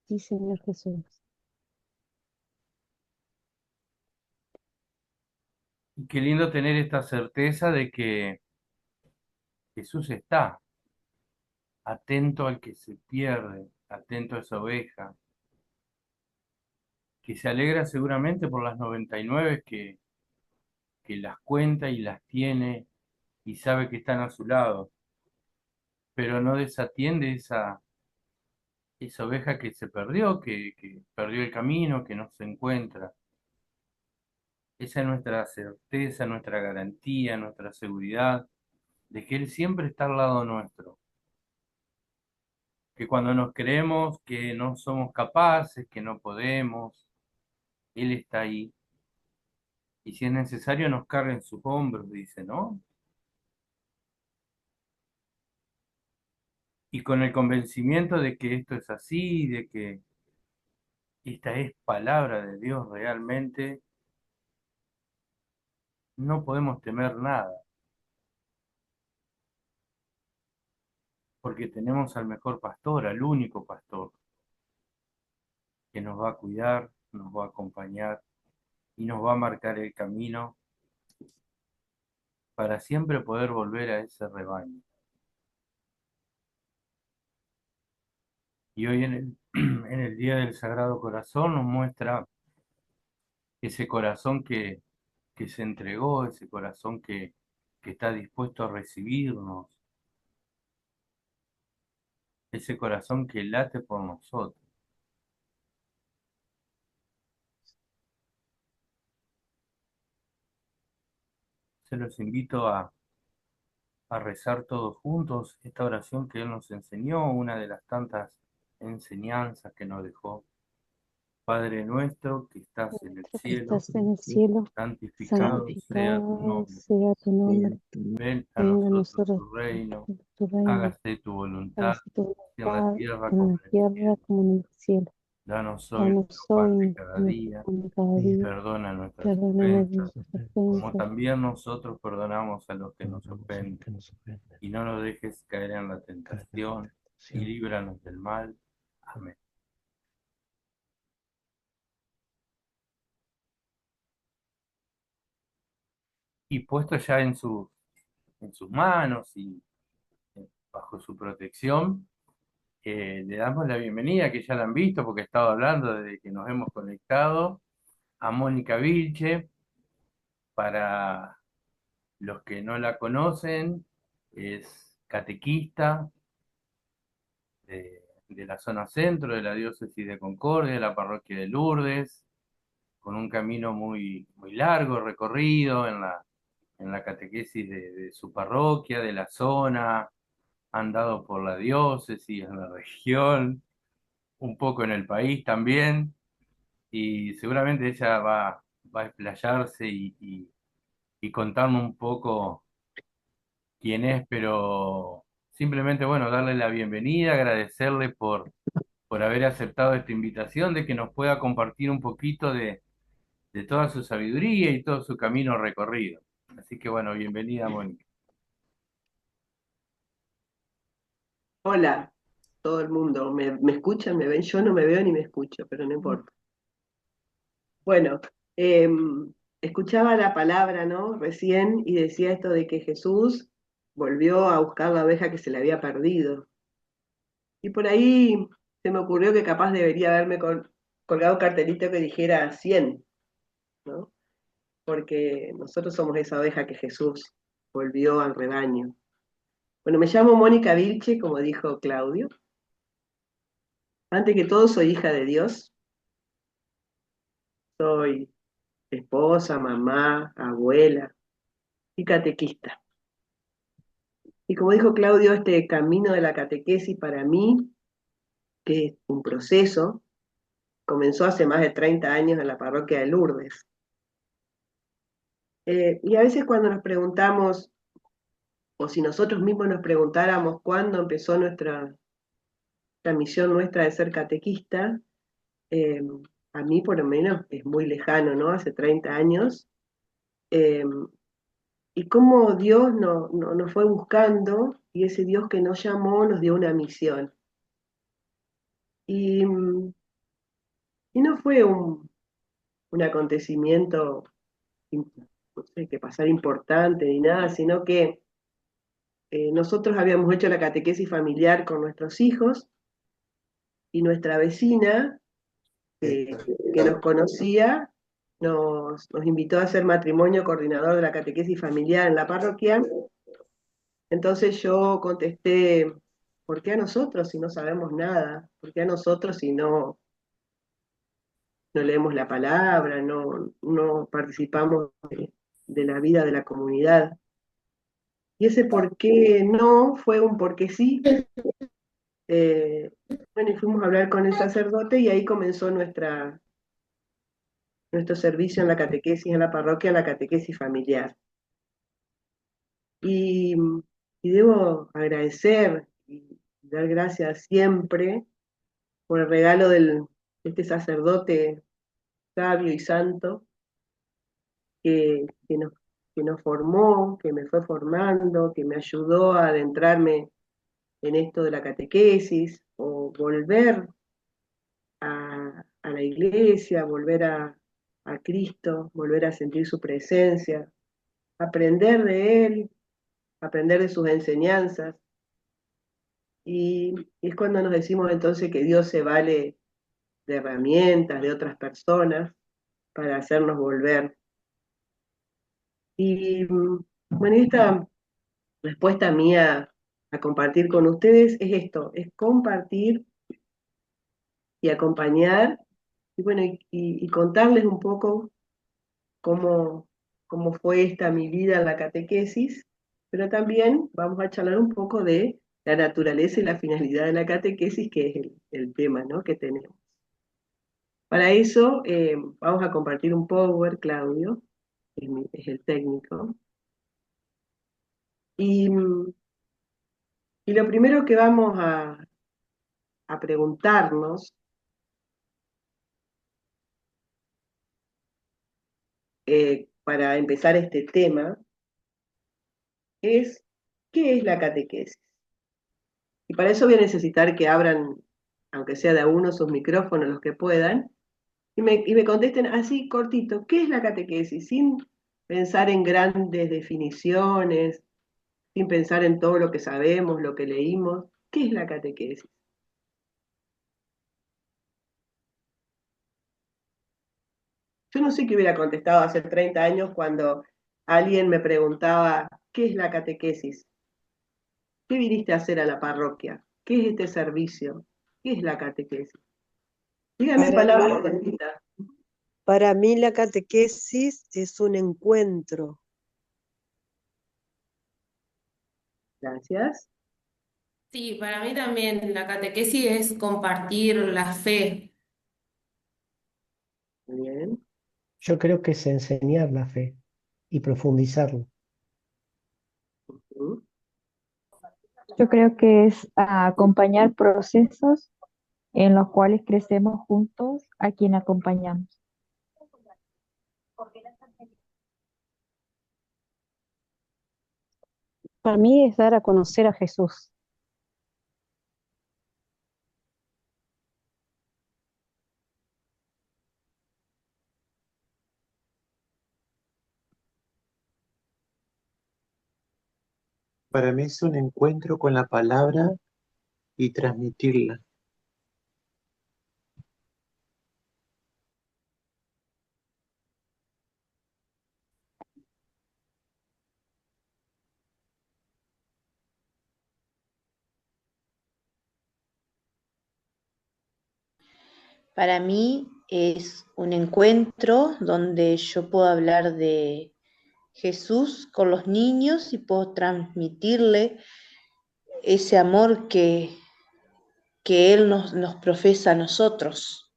ti, Señor Jesús. Y qué lindo tener esta certeza de que Jesús está atento al que se pierde, atento a esa oveja, que se alegra seguramente por las 99 que las cuenta y las tiene y sabe que están a su lado, pero no desatiende esa oveja que se perdió, que perdió el camino, que no se encuentra. Esa es nuestra certeza, nuestra garantía, nuestra seguridad de que Él siempre está al lado nuestro, que cuando nos creemos que no somos capaces, que no podemos, Él está ahí. Y si es necesario, nos carga en sus hombros, dice, ¿no? Y con el convencimiento de que esto es así, de que esta es palabra de Dios realmente, no podemos temer nada, porque tenemos al mejor pastor, al único pastor, que nos va a cuidar, nos va a acompañar y nos va a marcar el camino para siempre poder volver a ese rebaño. Y hoy en el Día del Sagrado Corazón nos muestra ese corazón que se entregó, ese corazón que está dispuesto a recibirnos, ese corazón que late por nosotros. Se los invito a rezar todos juntos esta oración que Él nos enseñó, una de las tantas enseñanzas que nos dejó. Padre nuestro que estás en el Nuestro que cielo, estás en el cielo, santificado sea tu santificado nombre. sea tu nombre. Ven a Venga a nosotros nosotros tu reino, tu reino. hágase tu voluntad, Hágase tu en la voluntad tierra en como la en el tierra cielo. como en el cielo. Danos hoy Danos nuestro pan de hoy cada nuestro día, pan de cada día. perdona nuestras Perdónanos ofensas, nuestras como ofensas. también nosotros perdonamos a los que nos ofenden, y no nos dejes caer en la tentación, y líbranos del mal. Amén. Y puesto ya en sus manos y bajo su protección, le damos la bienvenida, que ya la han visto porque he estado hablando desde que nos hemos conectado, a Mónica Vilche. Para los que no la conocen, es catequista de la zona centro de la diócesis de Concordia, de la parroquia de Lourdes, con un camino muy largo recorrido en la catequesis de su parroquia, de la zona, ha andado por la diócesis, en la región, un poco en el país también, y seguramente ella va a explayarse y contarnos un poco quién es, pero simplemente, bueno, darle la bienvenida, agradecerle por haber aceptado esta invitación, de que nos pueda compartir un poquito de toda su sabiduría y todo su camino recorrido. Así que bueno, bienvenida, Mónica. Hola, todo el mundo. ¿Me escuchan? ¿Me ven? Yo no me veo ni me escucho, pero no importa. Bueno, escuchaba la palabra, ¿no? Recién y decía esto de que Jesús volvió a buscar la oveja que se le había perdido. Y por ahí se me ocurrió que capaz debería haberme colgado un cartelito que dijera 100, ¿no? Porque nosotros somos esa oveja que Jesús volvió al rebaño. Bueno, me llamo Mónica Vilche, como dijo Claudio. Antes que todo, soy hija de Dios. Soy esposa, mamá, abuela y catequista. Y como dijo Claudio, este camino de la catequesis para mí, que es un proceso, comenzó hace más de 30 años en la parroquia de Lourdes. Y a veces cuando nos preguntamos, o si nosotros mismos nos preguntáramos cuándo empezó la misión nuestra de ser catequista, eh, a mí por lo menos es muy lejano, ¿no? Hace 30 años. Eh, y cómo Dios nos fue buscando y ese Dios que nos llamó nos dio una misión. Y fue un acontecimiento, no sé, que pasar importante ni nada, sino que nosotros habíamos hecho la catequesis familiar con nuestros hijos y nuestra vecina, que nos conocía, nos invitó a hacer matrimonio coordinador de la catequesis familiar en la parroquia. Entonces yo contesté, ¿por qué a nosotros si no sabemos nada? ¿Por qué a nosotros si no leemos la palabra, no participamos de la vida de la comunidad? Y ese por qué no fue un por qué sí. Bueno, y fuimos a hablar con el sacerdote y ahí comenzó nuestro servicio en la catequesis, en la parroquia, en la catequesis familiar. Y, y debo agradecer y dar gracias siempre por el regalo de este sacerdote sabio y santo que, que nos, que nos formó, que me fue formando, que me ayudó a adentrarme en esto de la catequesis, o volver a la iglesia, volver a Cristo, volver a sentir su presencia, aprender de Él, aprender de sus enseñanzas. Y es cuando nos decimos entonces que Dios se vale de herramientas, de otras personas, para hacernos volver. Y bueno, esta respuesta mía a compartir con ustedes es esto, es compartir y acompañar, y bueno, y contarles un poco cómo, cómo fue esta mi vida en la catequesis, pero también vamos a charlar un poco de la naturaleza y la finalidad de la catequesis, que es el tema, ¿no?, que tenemos. Para eso vamos a compartir un Power, Claudio, que es el técnico. Y, y lo primero que vamos a preguntarnos para empezar este tema es, ¿qué es la catequesis? Y para eso voy a necesitar que abran, aunque sea de a uno, sus micrófonos, los que puedan, y me contesten así cortito, ¿qué es la catequesis? Sin pensar en grandes definiciones, sin pensar en todo lo que sabemos, lo que leímos. ¿Qué es la catequesis? Yo no sé qué hubiera contestado hace 30 años cuando alguien me preguntaba, ¿qué es la catequesis? ¿Qué viniste a hacer a la parroquia? ¿Qué es este servicio? ¿Qué es la catequesis? Dígame Para palabras mí, cortitas. para mí la catequesis es un encuentro. Gracias. Sí, para mí también la catequesis es compartir la fe. Muy bien. Yo creo que es enseñar la fe y profundizarla. ¿Mm? Yo creo que es acompañar procesos en los cuales crecemos juntos a quien acompañamos. Para mí es dar a conocer a Jesús. Para mí es un encuentro con la palabra y transmitirla. Para mí es un encuentro donde yo puedo hablar de Jesús con los niños y puedo transmitirle ese amor que Él nos profesa a nosotros.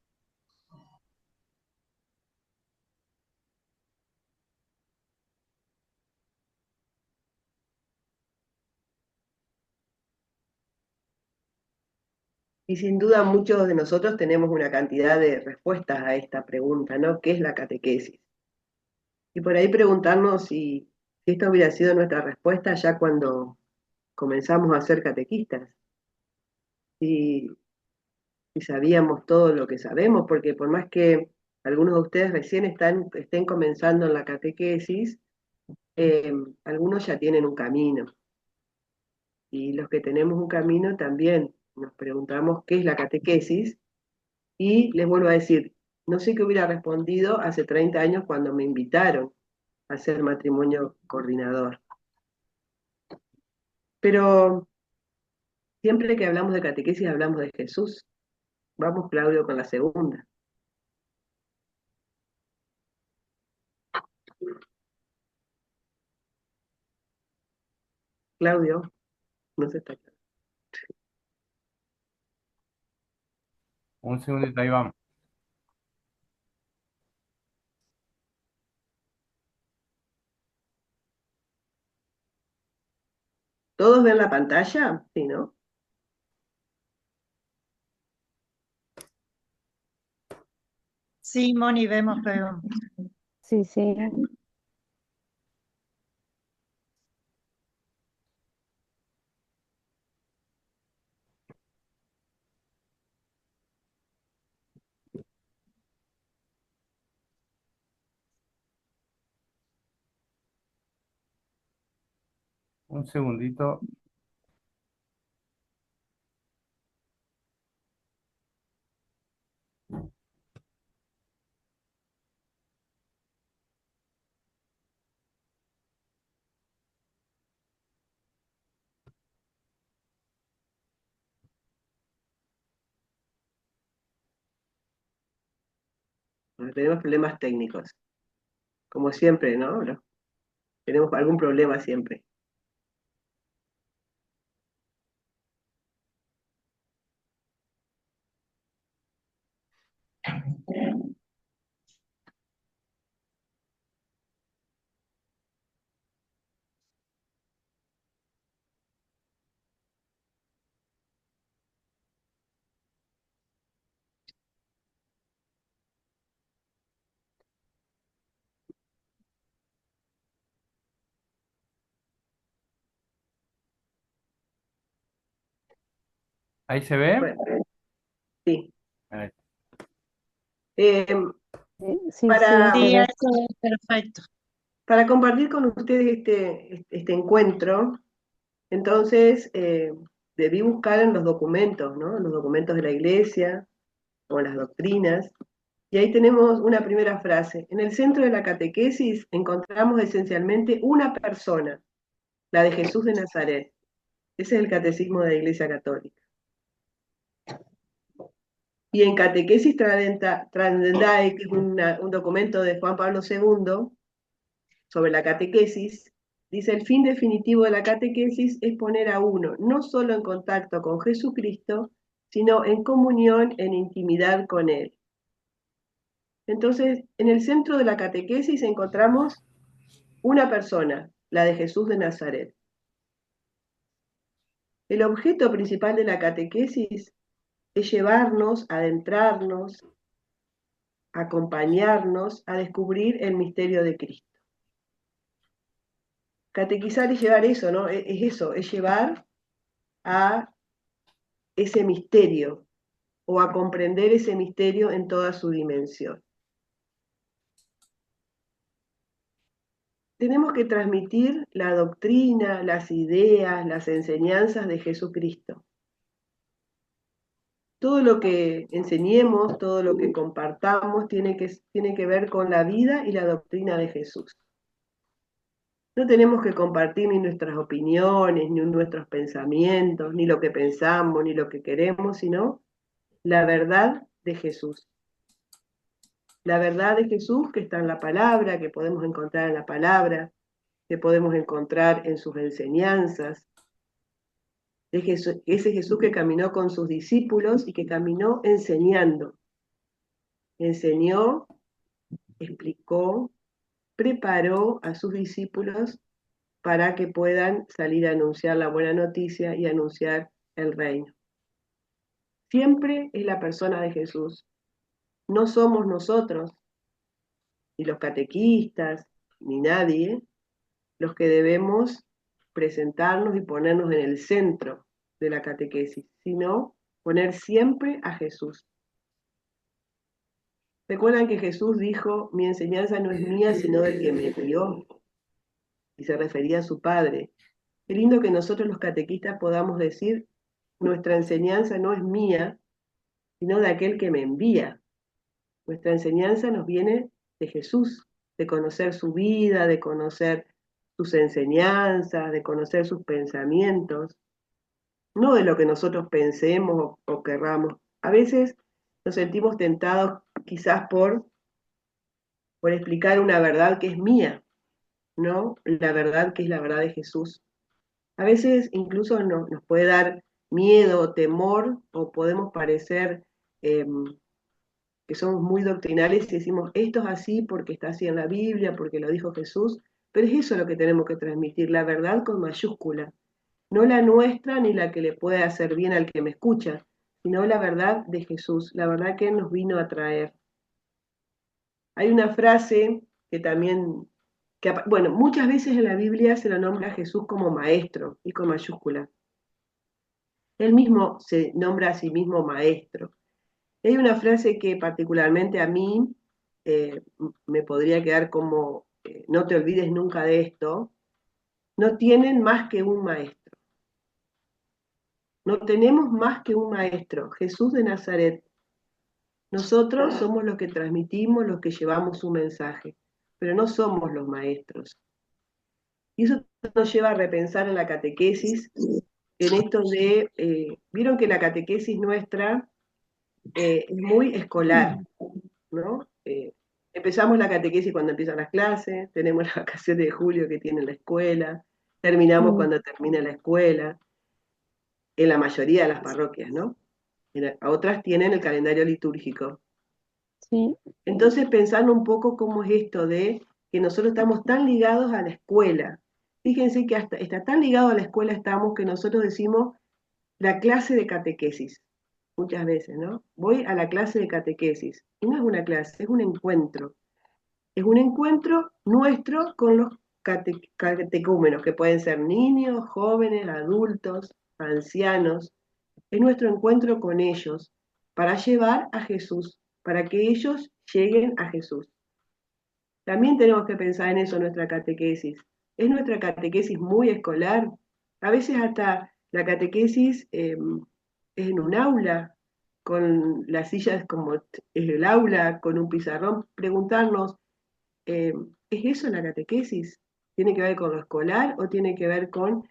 Y sin duda muchos de nosotros tenemos una cantidad de respuestas a esta pregunta, ¿no? ¿Qué es la catequesis? Y por ahí preguntarnos si esta hubiera sido nuestra respuesta ya cuando comenzamos a ser catequistas. Si si sabíamos todo lo que sabemos, porque por más que algunos de ustedes recién estén comenzando en la catequesis, algunos ya tienen un camino. Y los que tenemos un camino también nos preguntamos qué es la catequesis. Y les vuelvo a decir, no sé qué hubiera respondido hace 30 años cuando me invitaron a ser matrimonio coordinador. Pero siempre que hablamos de catequesis hablamos de Jesús. Vamos, Claudio, con la segunda. Claudio, no se está claro. Un segundito, ahí vamos. ¿Todos ven la pantalla? Sí, ¿no? Sí, Moni, vemos. Sí, sí. Un segundito. Porque tenemos problemas técnicos. Como siempre, ¿no? Tenemos algún problema siempre. ¿Ahí se ve? Bueno, sí. Ahí. Sí, Para, se Sí, ve. eso es perfecto. para compartir con ustedes este encuentro, entonces debí buscar en los documentos, ¿no? En los documentos de la iglesia o en las doctrinas. Y ahí tenemos una primera frase. En el centro de la catequesis encontramos esencialmente una persona, la de Jesús de Nazaret. Ese es el catecismo de la Iglesia Católica. Y en Catequesis Transdendae, que es un documento de Juan Pablo II sobre la catequesis, dice: el fin definitivo de la catequesis es poner a uno no solo en contacto con Jesucristo, sino en comunión, en intimidad con Él. Entonces, en el centro de la catequesis encontramos una persona, la de Jesús de Nazaret. El objeto principal de la catequesis es llevarnos, adentrarnos, acompañarnos a descubrir el misterio de Cristo. Catequizar es llevar eso, ¿no? Es eso, es llevar a ese misterio o a comprender ese misterio en toda su dimensión. Tenemos que transmitir la doctrina, las ideas, las enseñanzas de Jesucristo. Todo lo que enseñemos, todo lo que compartamos tiene que ver con la vida y la doctrina de Jesús. No tenemos que compartir ni nuestras opiniones, ni nuestros pensamientos, ni lo que pensamos, ni lo que queremos, sino la verdad de Jesús. La verdad de Jesús que está en la palabra, que podemos encontrar en la palabra, que podemos encontrar en sus enseñanzas. Ese Jesús que caminó con sus discípulos y que caminó enseñando. Enseñó, explicó, preparó a sus discípulos para que puedan salir a anunciar la buena noticia y anunciar el reino. Siempre es la persona de Jesús. No somos nosotros, ni los catequistas, ni nadie, los que debemos presentarnos y ponernos en el centro de la catequesis, sino poner siempre a Jesús. ¿Recuerdan que Jesús dijo, mi enseñanza no es mía, sino del que me envió? Y se refería a su Padre. Qué lindo que nosotros los catequistas podamos decir, nuestra enseñanza no es mía, sino de aquel que me envía. Nuestra enseñanza nos viene de Jesús, de conocer su vida, de conocer sus enseñanzas, de conocer sus pensamientos, no de lo que nosotros pensemos o querramos. A veces nos sentimos tentados quizás por explicar una verdad que es mía, ¿no? La verdad que es la verdad de Jesús. A veces incluso nos puede dar miedo, temor, o podemos parecer que somos muy doctrinales y decimos, esto es así porque está así en la Biblia, porque lo dijo Jesús, pero es eso lo que tenemos que transmitir, la verdad con mayúscula, no la nuestra ni la que le puede hacer bien al que me escucha, sino la verdad de Jesús, la verdad que Él nos vino a traer. Hay una frase que también, bueno, muchas veces en la Biblia se lo nombra a Jesús como maestro y con mayúscula. Él mismo se nombra a sí mismo maestro. Hay una frase que particularmente a mí me podría quedar como, no te olvides nunca de esto, no tienen más que un maestro. No tenemos más que un maestro, Jesús de Nazaret. Nosotros somos los que transmitimos, los que llevamos su mensaje, pero no somos los maestros. Y eso nos lleva a repensar en la catequesis, en esto de, vieron que la catequesis nuestra es muy escolar, ¿no? Empezamos la catequesis cuando empiezan las clases, tenemos las vacaciones de julio que tiene la escuela, terminamos cuando termina la escuela, en la mayoría de las parroquias, ¿no? Otras tienen el calendario litúrgico. Sí. Entonces, pensando un poco cómo es esto de que nosotros estamos tan ligados a la escuela. Fíjense que hasta está tan ligado a la escuela estamos que nosotros decimos la clase de catequesis, muchas veces, ¿no? Voy a la clase de catequesis. Y no es una clase, es un encuentro. Es un encuentro nuestro con los catecúmenos, que pueden ser niños, jóvenes, adultos, ancianos. Es nuestro encuentro con ellos para llevar a Jesús, para que ellos lleguen a Jesús. También tenemos que pensar en eso, nuestra catequesis. Es nuestra catequesis muy escolar. A veces hasta la catequesis es en un aula, con las sillas como es el aula, con un pizarrón, preguntarnos, ¿es eso la catequesis? ¿Tiene que ver con lo escolar o tiene que ver con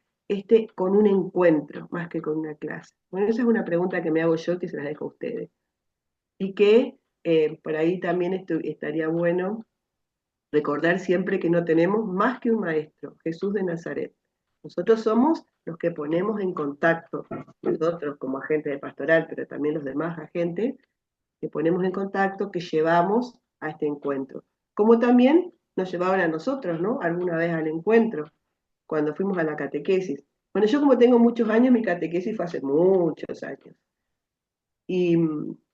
un encuentro, más que con una clase? Bueno, esa es una pregunta que me hago yo, que se las dejo a ustedes. Y que por ahí también estaría bueno recordar siempre que no tenemos más que un maestro, Jesús de Nazaret. Nosotros somos los que ponemos en contacto, nosotros como agentes de pastoral, pero también los demás agentes, que ponemos en contacto, que llevamos a este encuentro. Como también nos llevaban a nosotros, ¿no? Alguna vez al encuentro, cuando fuimos a la catequesis. Bueno, yo como tengo muchos años, mi catequesis fue hace muchos años. Y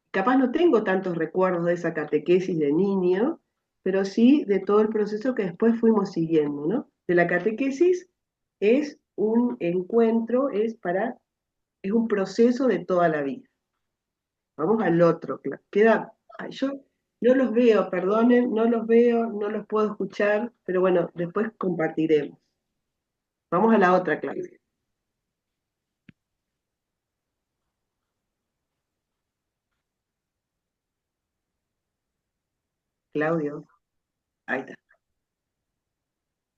capaz no tengo tantos recuerdos de esa catequesis de niño, pero sí de todo el proceso que después fuimos siguiendo, ¿no? De la catequesis es un encuentro, es un proceso de toda la vida. Vamos al otro, yo no los veo, perdonen, no los veo, no los puedo escuchar, pero bueno, después compartiremos. Vamos a la otra clase. Claudio, ahí está.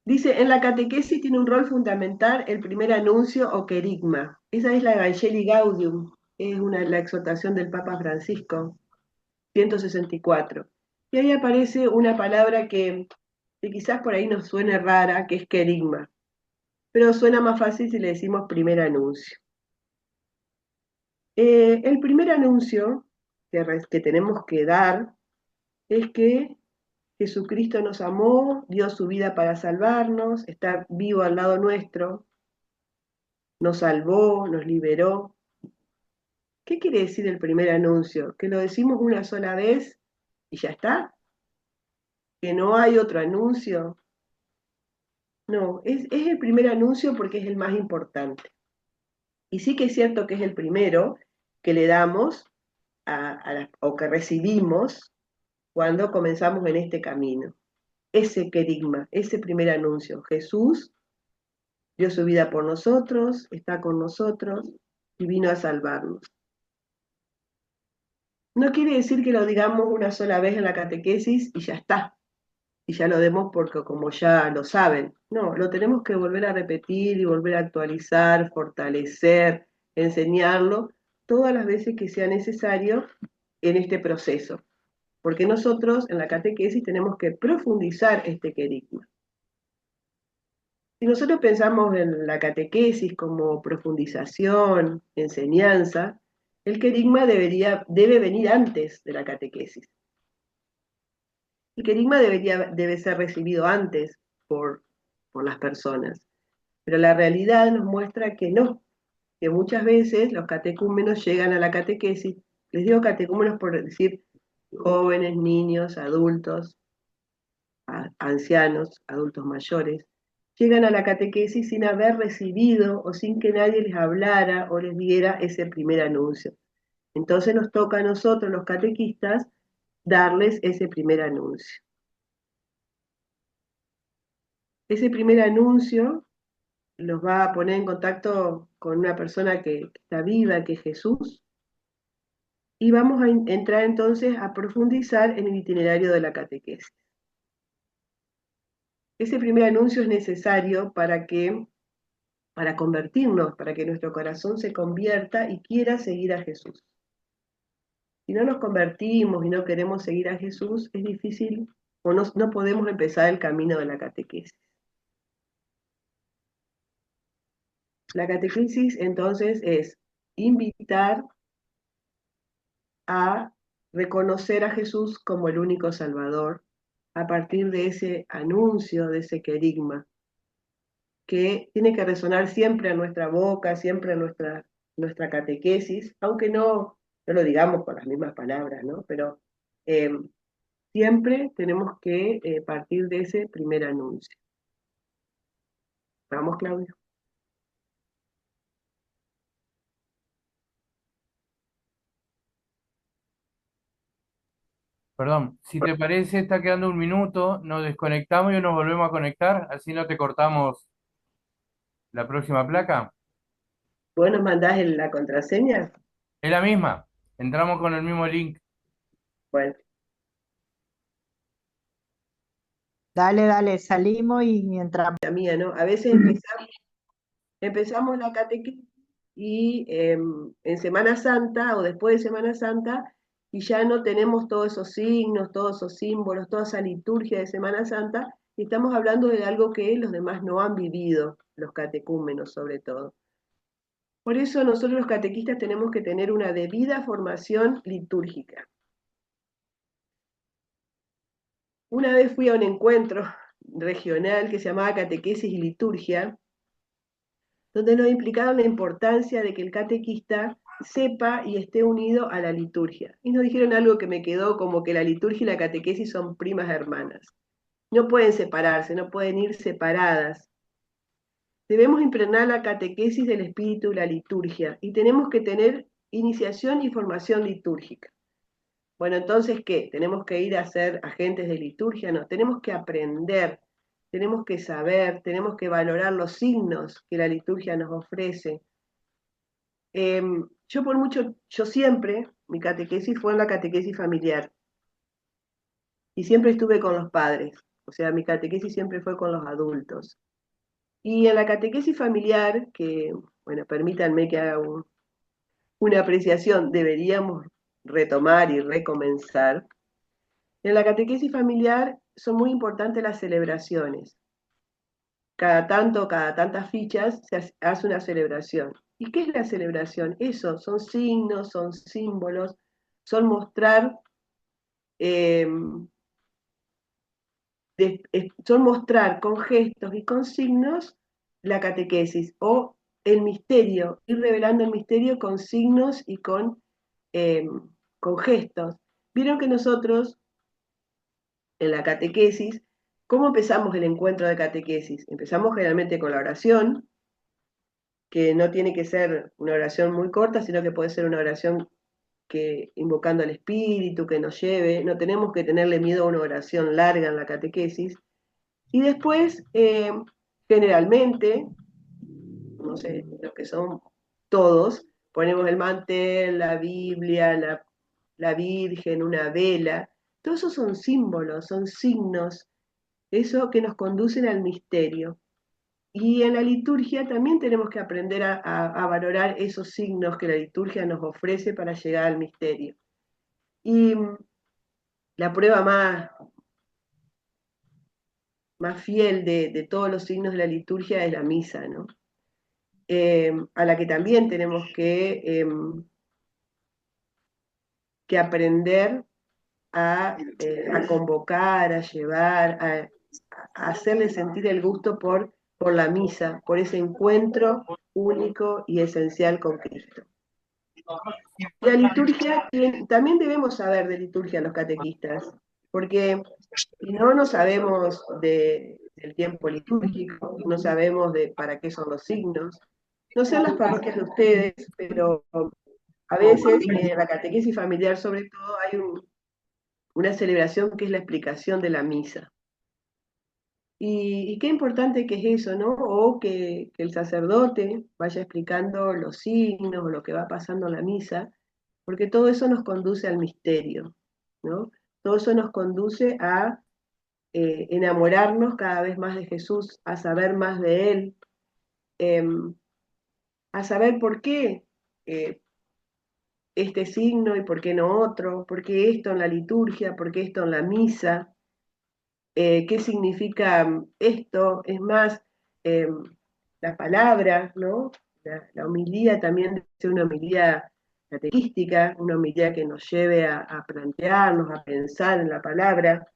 Dice, en la catequesis tiene un rol fundamental el primer anuncio o querigma. Esa es la Evangelii Gaudium, es la exhortación del Papa Francisco, 164. Y ahí aparece una palabra que quizás por ahí nos suene rara, que es querigma, pero suena más fácil si le decimos primer anuncio. El primer anuncio que tenemos que dar es que Jesucristo nos amó, dio su vida para salvarnos, está vivo al lado nuestro, nos salvó, nos liberó. ¿Qué quiere decir el primer anuncio? ¿Que lo decimos una sola vez y ya está? ¿Que no hay otro anuncio? No, es el primer anuncio porque es el más importante. Y sí que es cierto que es el primero, que le damos o que recibimos cuando comenzamos en este camino. Ese querigma, ese primer anuncio. Jesús dio su vida por nosotros, está con nosotros y vino a salvarnos. No quiere decir que lo digamos una sola vez en la catequesis y ya está, y ya lo demos porque como ya lo saben. No, lo tenemos que volver a repetir y volver a actualizar, fortalecer, enseñarlo todas las veces que sea necesario en este proceso. Porque nosotros en la catequesis tenemos que profundizar este querigma. Si nosotros pensamos en la catequesis como profundización, enseñanza, el querigma debe venir antes de la catequesis. El querigma debe ser recibido antes por las personas, pero la realidad nos muestra que no, que muchas veces los catecúmenos llegan a la catequesis, les digo catecúmenos por decir jóvenes, niños, adultos, ancianos, adultos mayores, llegan a la catequesis sin haber recibido o sin que nadie les hablara o les diera ese primer anuncio. Entonces nos toca a nosotros, los catequistas, darles ese primer anuncio. Ese primer anuncio los va a poner en contacto con una persona que está viva, que es Jesús, y vamos a entrar entonces a profundizar en el itinerario de la catequesis. Ese primer anuncio es necesario para convertirnos, para que nuestro corazón se convierta y quiera seguir a Jesús. Si no nos convertimos y no queremos seguir a Jesús, es difícil o no podemos empezar el camino de la catequesis. La catequesis entonces es invitar a reconocer a Jesús como el único Salvador a partir de ese anuncio, de ese querigma, que tiene que resonar siempre en nuestra boca, siempre en nuestra catequesis, aunque no lo digamos con las mismas palabras, ¿no? Pero siempre tenemos que partir de ese primer anuncio. Vamos, Claudio. Perdón, si te parece, está quedando un minuto, nos desconectamos y nos volvemos a conectar, así no te cortamos la próxima placa. ¿Vos nos mandás la contraseña? Es la misma, entramos con el mismo link. Bueno, Dale, salimos y entramos. la mía, ¿no? A veces empezamos la catequesis y en Semana Santa o después de Semana Santa y ya no tenemos todos esos signos, todos esos símbolos, toda esa liturgia de Semana Santa y estamos hablando de algo que los demás no han vivido, los catecúmenos sobre todo. Por eso nosotros los catequistas tenemos que tener una debida formación litúrgica. Una vez fui a un encuentro regional que se llamaba Catequesis y Liturgia, donde nos implicaban la importancia de que el catequista sepa y esté unido a la liturgia. Y nos dijeron algo que me quedó como que la liturgia y la catequesis son primas hermanas. No pueden separarse, no pueden ir separadas. Debemos impregnar la catequesis del espíritu y la liturgia, y tenemos que tener iniciación y formación litúrgica. Bueno, entonces, ¿qué? ¿Tenemos que ir a ser agentes de liturgia? No, tenemos que aprender, tenemos que saber, tenemos que valorar los signos que la liturgia nos ofrece. Yo siempre, mi catequesis fue en la catequesis familiar, y siempre estuve con los padres, o sea, mi catequesis siempre fue con los adultos. Y en la catequesis familiar, que, bueno, permítanme que haga una apreciación, deberíamos retomar y recomenzar. En la catequesis familiar son muy importantes las celebraciones. Cada tantas fichas se hace una celebración. ¿Y qué es la celebración? Eso, son signos, son símbolos, son mostrar, son mostrar con gestos y con signos la catequesis o el misterio, ir revelando el misterio con signos y con gestos. Vieron que nosotros en la catequesis, ¿cómo empezamos el encuentro de catequesis? Empezamos generalmente con la oración, que no tiene que ser una oración muy corta, sino que puede ser una oración que invocando al Espíritu, que nos lleve, no tenemos que tenerle miedo a una oración larga en la catequesis. Y después, generalmente, no sé, los que son todos, ponemos el mantel, la Biblia, la Virgen, una vela, todos esos son símbolos, son signos, eso que nos conducen al misterio. Y en la liturgia también tenemos que aprender a valorar esos signos que la liturgia nos ofrece para llegar al misterio. Y la prueba más fiel de todos los signos de la liturgia es la misa, ¿no? A la que también tenemos que aprender a convocar, a llevar, a hacerle sentir el gusto por la misa, por ese encuentro único y esencial con Cristo. La liturgia, también debemos saber de liturgia los catequistas, porque si no sabemos del tiempo litúrgico, no sabemos de para qué son los signos, no sé en las parroquias de ustedes, pero a veces en la catequesis familiar sobre todo hay una celebración que es la explicación de la misa. Y qué importante que es eso, ¿no? O que el sacerdote vaya explicando los signos o lo que va pasando en la misa, porque todo eso nos conduce al misterio, ¿no? Todo eso nos conduce a enamorarnos cada vez más de Jesús, a saber más de Él, a saber por qué este signo y por qué no otro, por qué esto en la liturgia, por qué esto en la misa, qué significa esto, es más, eh, la palabra, ¿no? La homilía también debe ser una homilía catequística, una homilía que nos lleve a plantearnos, a pensar en la palabra.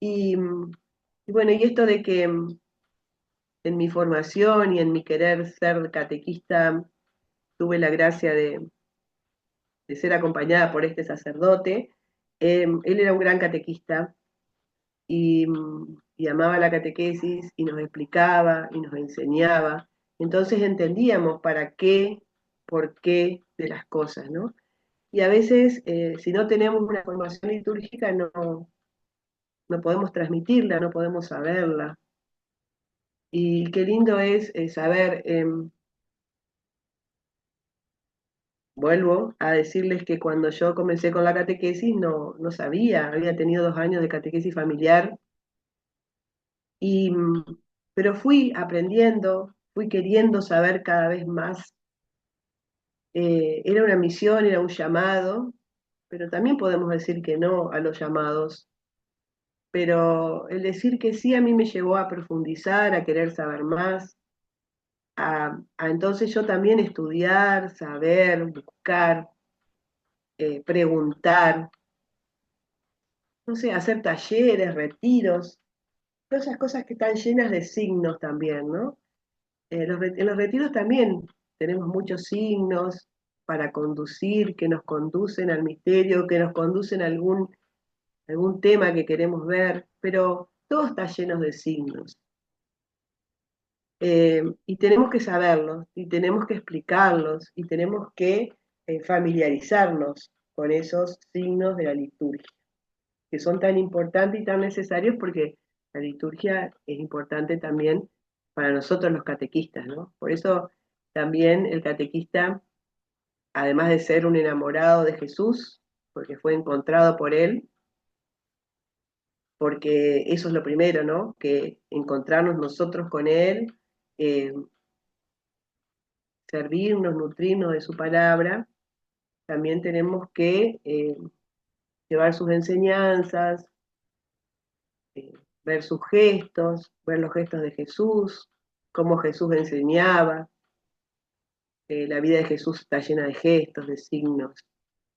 Y bueno, y esto de que en mi formación y en mi querer ser catequista tuve la gracia de ser acompañada por este sacerdote. Él era un gran catequista y, y amaba la catequesis y nos explicaba y nos enseñaba. Entonces entendíamos para qué, por qué de las cosas, ¿no? Y a veces, si no tenemos una formación litúrgica, no podemos transmitirla, no podemos saberla. Y qué lindo es saber, vuelvo a decirles que cuando yo comencé con la catequesis no sabía, había tenido 2 años de catequesis familiar, y, pero fui aprendiendo, fui queriendo saber cada vez más. Era una misión, era un llamado, pero también podemos decir que no a los llamados. Pero el decir que sí a mí me llevó a profundizar, a querer saber más, a entonces yo también estudiar, saber, buscar, preguntar, no sé, hacer talleres, retiros, todas esas cosas que están llenas de signos también, ¿no? En los retiros también tenemos muchos signos para conducir, que nos conducen al misterio, que nos conducen a algún tema que queremos ver, pero todo está lleno de signos. Y tenemos que saberlos, y tenemos que explicarlos, y tenemos que familiarizarnos con esos signos de la liturgia, que son tan importantes y tan necesarios porque la liturgia es importante también para nosotros los catequistas, ¿no? Por eso también el catequista, además de ser un enamorado de Jesús, porque fue encontrado por él, porque eso es lo primero, ¿no? Que encontrarnos nosotros con él, eh, servirnos, nutrirnos de su palabra, también tenemos que llevar sus enseñanzas, eh, ver sus gestos, ver los gestos de Jesús, cómo Jesús enseñaba. La vida de Jesús está llena de gestos, de signos,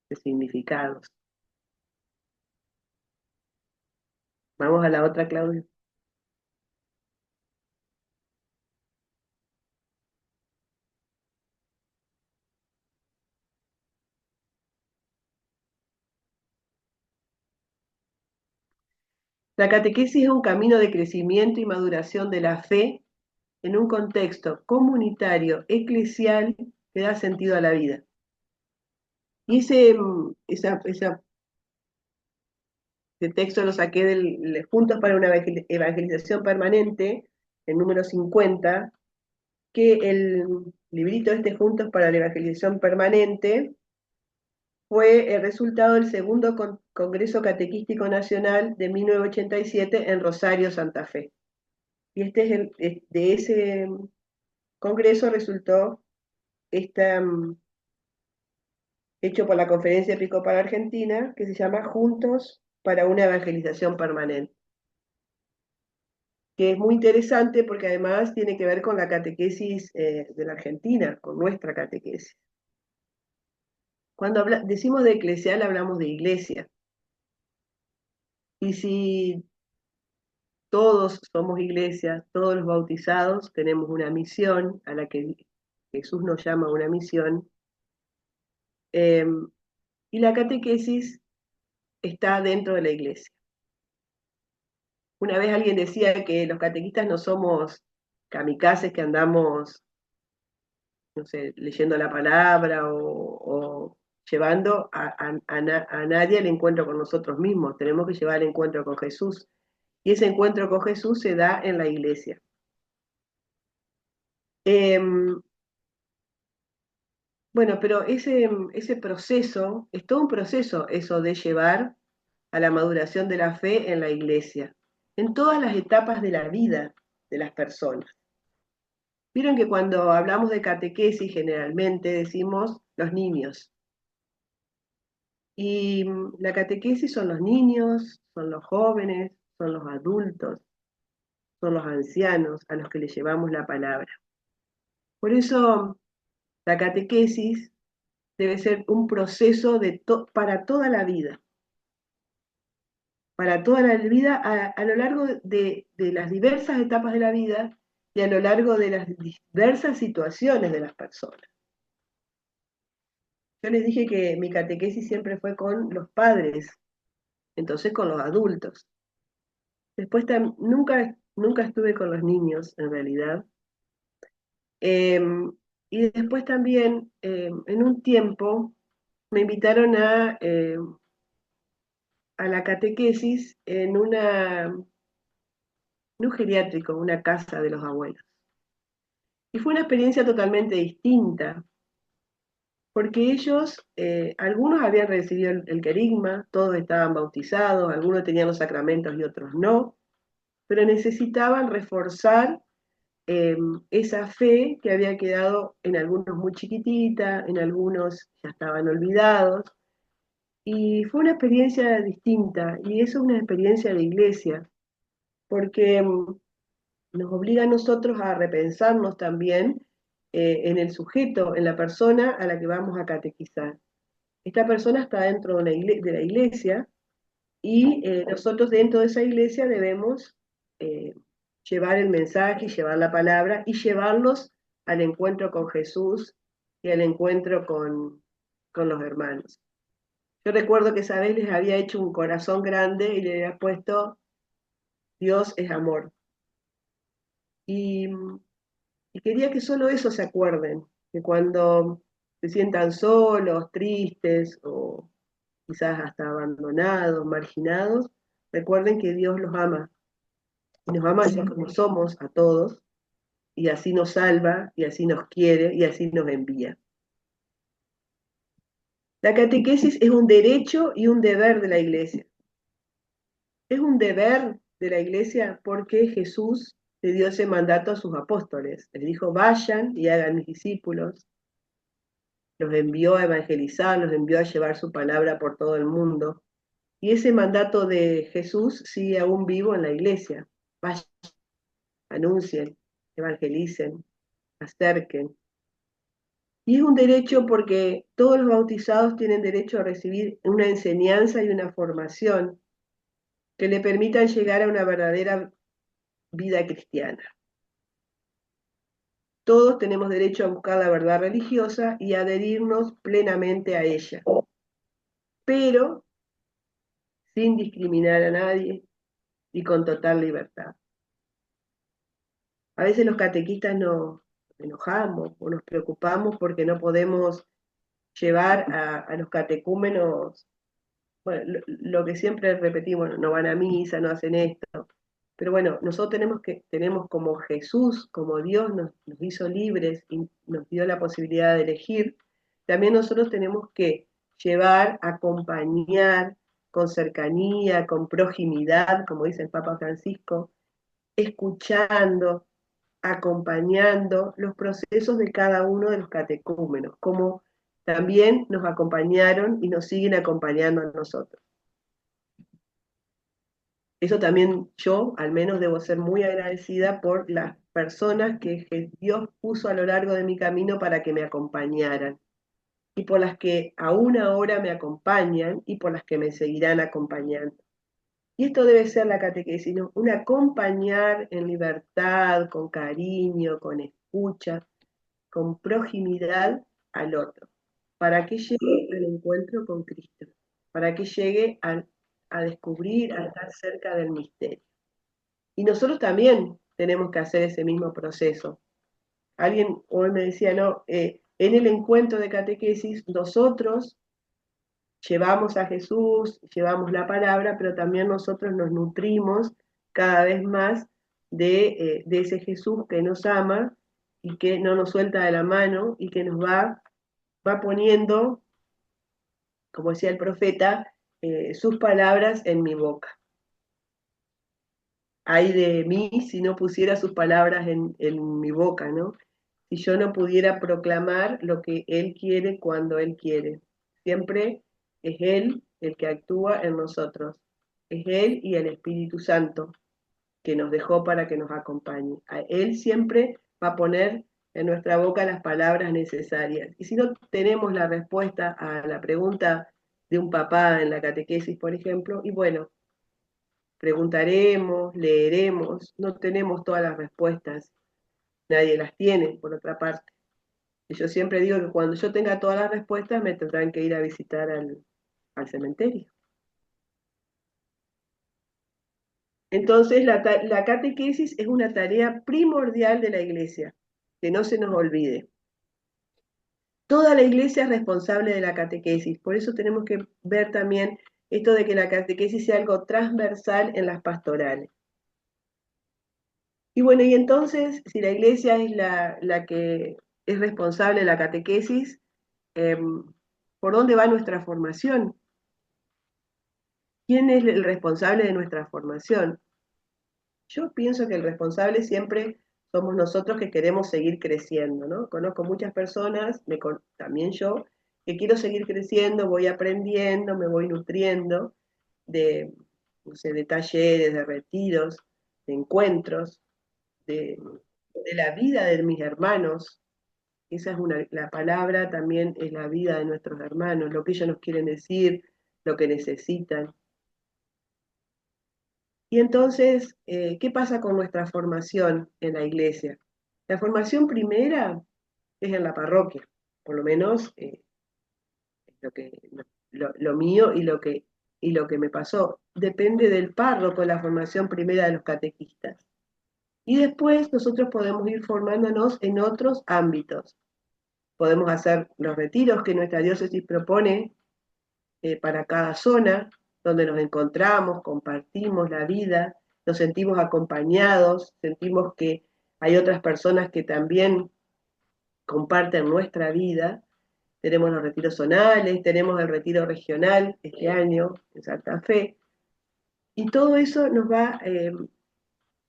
de significados. Vamos a la otra, Claudia. La catequesis es un camino de crecimiento y maduración de la fe en un contexto comunitario, eclesial, que da sentido a la vida. Y ese texto lo saqué del Juntos para una Evangelización Permanente, el número 50, que el librito Juntos para la Evangelización Permanente fue el resultado del segundo Congreso Catequístico Nacional de 1987 en Rosario, Santa Fe. Y de ese congreso resultó hecho por la Conferencia Episcopal Argentina, que se llama Juntos para una Evangelización Permanente, que es muy interesante porque además tiene que ver con la catequesis de la Argentina, con nuestra catequesis. Cuando decimos de eclesial, hablamos de iglesia. Y si todos somos iglesia, todos los bautizados tenemos una misión a la que Jesús nos llama una misión, y la catequesis está dentro de la iglesia. Una vez alguien decía que los catequistas no somos kamikazes que andamos, no sé, leyendo la palabra o llevando a nadie al encuentro con nosotros mismos. Tenemos que llevar el encuentro con Jesús. Y ese encuentro con Jesús se da en la iglesia. Bueno, pero ese proceso, es todo un proceso eso de llevar a la maduración de la fe en la iglesia, en todas las etapas de la vida de las personas. Vieron que cuando hablamos de catequesis generalmente decimos los niños. Y la catequesis son los niños, son los jóvenes, son los adultos, son los ancianos a los que les llevamos la palabra. Por eso la catequesis debe ser un proceso para toda la vida. Para toda la vida a lo largo de las diversas etapas de la vida y a lo largo de las diversas situaciones de las personas. Yo les dije que mi catequesis siempre fue con los padres, entonces con los adultos. Después nunca estuve con los niños, en realidad. Y después también, en un tiempo, me invitaron a la catequesis en un geriátrico, una casa de los abuelos. Y fue una experiencia totalmente distinta, porque ellos, algunos habían recibido el querigma, todos estaban bautizados, algunos tenían los sacramentos y otros no, pero necesitaban reforzar esa fe que había quedado en algunos muy chiquitita, en algunos ya estaban olvidados, y fue una experiencia distinta, y eso es una experiencia de iglesia, porque nos obliga a nosotros a repensarnos también en el sujeto, en la persona a la que vamos a catequizar. Esta persona está dentro de la iglesia y nosotros dentro de esa iglesia debemos llevar el mensaje, llevar la palabra y llevarlos al encuentro con Jesús y al encuentro con los hermanos. Yo recuerdo que esa vez les había hecho un corazón grande y le había puesto Dios es amor. Y quería que solo eso se acuerden, que cuando se sientan solos, tristes o quizás hasta abandonados, marginados, recuerden que Dios los ama. Y nos ama así como somos a todos, y así nos salva, y así nos quiere, y así nos envía. La catequesis es un derecho y un deber de la iglesia. Es un deber de la iglesia porque Jesús le dio ese mandato a sus apóstoles. Les dijo, vayan y hagan mis discípulos. Los envió a evangelizar, los envió a llevar su palabra por todo el mundo. Y ese mandato de Jesús sigue aún vivo en la iglesia. Vayan, anuncien, evangelicen, acerquen. Y es un derecho porque todos los bautizados tienen derecho a recibir una enseñanza y una formación que le permitan llegar a una verdadera vida cristiana. Todos tenemos derecho a buscar la verdad religiosa y a adherirnos plenamente a ella, pero sin discriminar a nadie y con total libertad. A veces los catequistas nos enojamos o nos preocupamos porque no podemos llevar a los catecúmenos, bueno, lo que siempre repetimos, no van a misa, no hacen esto. Pero bueno, nosotros tenemos como Jesús, como Dios nos hizo libres y nos dio la posibilidad de elegir, también nosotros tenemos que llevar, acompañar con cercanía, con proximidad, como dice el Papa Francisco, escuchando, acompañando los procesos de cada uno de los catecúmenos, como también nos acompañaron y nos siguen acompañando a nosotros. Eso también yo, al menos, debo ser muy agradecida por las personas que Dios puso a lo largo de mi camino para que me acompañaran, y por las que aún ahora me acompañan y por las que me seguirán acompañando. Y esto debe ser la catequesis, ¿no? Un acompañar en libertad, con cariño, con escucha, con proximidad al otro, para que llegue al encuentro con Cristo, para que llegue a descubrir, a estar cerca del misterio. Y nosotros también tenemos que hacer ese mismo proceso. Alguien hoy me decía, no, en el encuentro de catequesis nosotros llevamos a Jesús, llevamos la palabra, pero también nosotros nos nutrimos cada vez más de ese Jesús que nos ama y que no nos suelta de la mano y que nos va poniendo, como decía el profeta, sus palabras en mi boca. Ay de mí si no pusiera sus palabras en mi boca, ¿no? Si yo no pudiera proclamar lo que Él quiere cuando Él quiere. Siempre es Él el que actúa en nosotros. Es Él y el Espíritu Santo que nos dejó para que nos acompañe. Él siempre va a poner en nuestra boca las palabras necesarias. Y si no tenemos la respuesta a la pregunta de un papá en la catequesis, por ejemplo, y bueno, preguntaremos, leeremos, no tenemos todas las respuestas, nadie las tiene, por otra parte. Y yo siempre digo que cuando yo tenga todas las respuestas me tendrán que ir a visitar al cementerio. Entonces la catequesis es una tarea primordial de la Iglesia, que no se nos olvide. Toda la Iglesia es responsable de la catequesis, por eso tenemos que ver también esto de que la catequesis sea algo transversal en las pastorales. Y bueno, y entonces, si la Iglesia es la que es responsable de la catequesis, ¿por dónde va nuestra formación? ¿Quién es el responsable de nuestra formación? Yo pienso que el responsable siempre somos nosotros que queremos seguir creciendo, ¿no? Conozco muchas personas, también yo, que quiero seguir creciendo, voy aprendiendo, me voy nutriendo de, no sé, de talleres, de retiros, de encuentros, de la vida de mis hermanos. Esa es la palabra también es la vida de nuestros hermanos, lo que ellos nos quieren decir, lo que necesitan. Y entonces, ¿qué pasa con nuestra formación en la iglesia? La formación primera es en la parroquia, por lo menos lo mío y lo que me pasó. Depende del párroco la formación primera de los catequistas. Y después nosotros podemos ir formándonos en otros ámbitos. Podemos hacer los retiros que nuestra diócesis propone para cada zona, donde nos encontramos, compartimos la vida, nos sentimos acompañados, sentimos que hay otras personas que también comparten nuestra vida. Tenemos los retiros zonales, tenemos el retiro regional este año en Santa Fe, y todo eso nos va,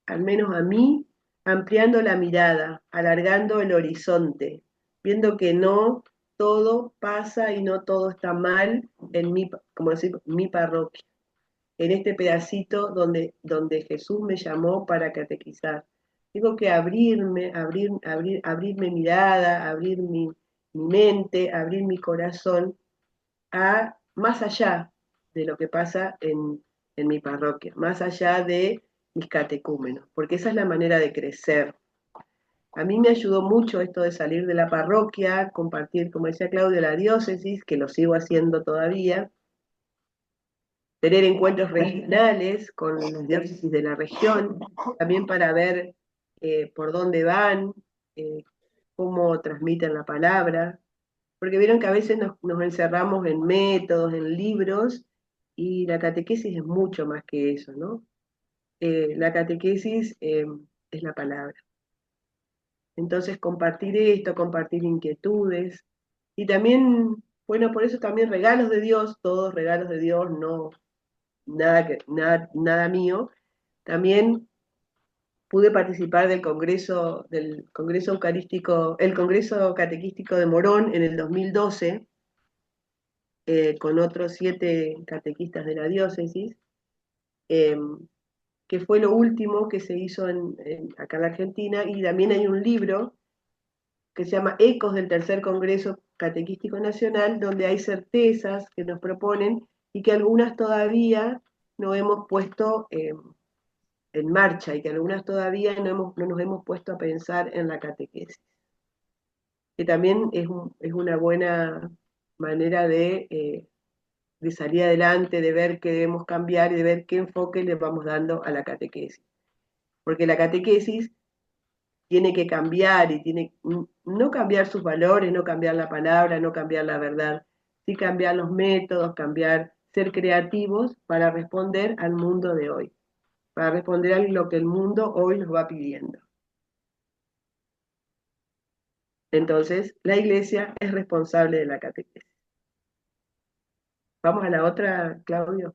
al menos a mí, ampliando la mirada, alargando el horizonte, viendo que no todo pasa y no todo está mal en como decir, mi parroquia, en este pedacito donde Jesús me llamó para catequizar. Tengo que abrir mi mirada, abrir mi mente, abrir mi corazón a más allá de lo que pasa en mi parroquia, más allá de mis catecúmenos, porque esa es la manera de crecer. A mí me ayudó mucho esto de salir de la parroquia, compartir, como decía Claudia, la diócesis, que lo sigo haciendo todavía, tener encuentros regionales con las diócesis de la región, también para ver por dónde van, cómo transmiten la palabra, porque vieron que a veces nos encerramos en métodos, en libros, y la catequesis es mucho más que eso, ¿no? La catequesis es la palabra. Entonces compartir esto, compartir inquietudes, y también, bueno, por eso también regalos de Dios, todos regalos de Dios, no nada mío. También pude participar del Congreso Eucarístico, el Congreso Catequístico de Morón en el 2012, con otros 7 catequistas de la diócesis, que fue lo último que se hizo acá en la Argentina, y también hay un libro que se llama Ecos del Tercer Congreso Catequístico Nacional, donde hay certezas que nos proponen y que algunas todavía no hemos puesto en marcha y que algunas todavía no nos hemos puesto a pensar en la catequesis, que también es una buena manera de salir adelante, de ver qué debemos cambiar y de ver qué enfoque le vamos dando a la catequesis. Porque la catequesis tiene que cambiar y tiene no cambiar sus valores, no cambiar la palabra, no cambiar la verdad, sí cambiar los métodos, ser creativos para responder al mundo de hoy, para responder a lo que el mundo hoy nos va pidiendo. Entonces, la Iglesia es responsable de la catequesis. Vamos a la otra, Claudio.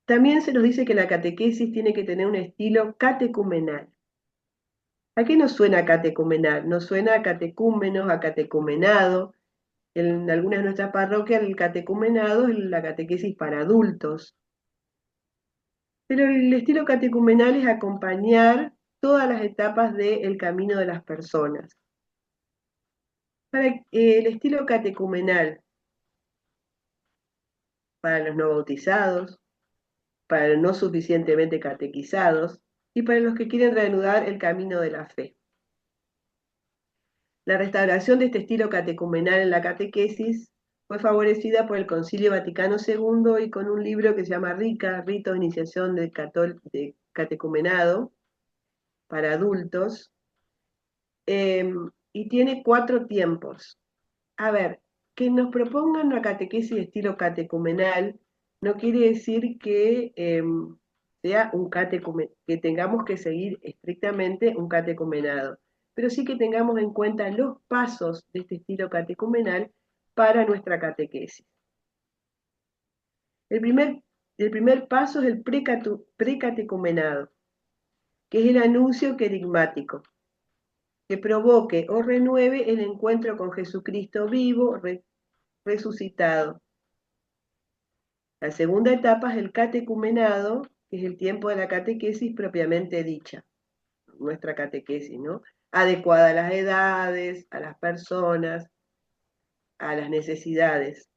También se nos dice que la catequesis tiene que tener un estilo catecumenal. ¿A qué nos suena catecumenal? Nos suena a catecúmenos, a catecumenado. En algunas de nuestras parroquias el catecumenado es la catequesis para adultos. Pero el estilo catecumenal es acompañar todas las etapas del camino de las personas. El estilo catecumenal para los no bautizados, para los no suficientemente catequizados y para los que quieren reanudar el camino de la fe. La restauración de este estilo catecumenal en la catequesis fue favorecida por el Concilio Vaticano II y con un libro que se llama RICA, Ritos de Iniciación de Catecumenado para adultos, y tiene 4 tiempos. A ver, que nos propongan una catequesis de estilo catecumenal no quiere decir que sea que tengamos que seguir estrictamente un catecumenado, pero sí que tengamos en cuenta los pasos de este estilo catecumenal para nuestra catequesis. El primer paso es el precatecumenado, que es el anuncio querigmático, que provoque o renueve el encuentro con Jesucristo vivo, resucitado. La segunda etapa es el catecumenado, que es el tiempo de la catequesis propiamente dicha, nuestra catequesis, ¿no? Adecuada a las edades, a las personas, a las necesidades.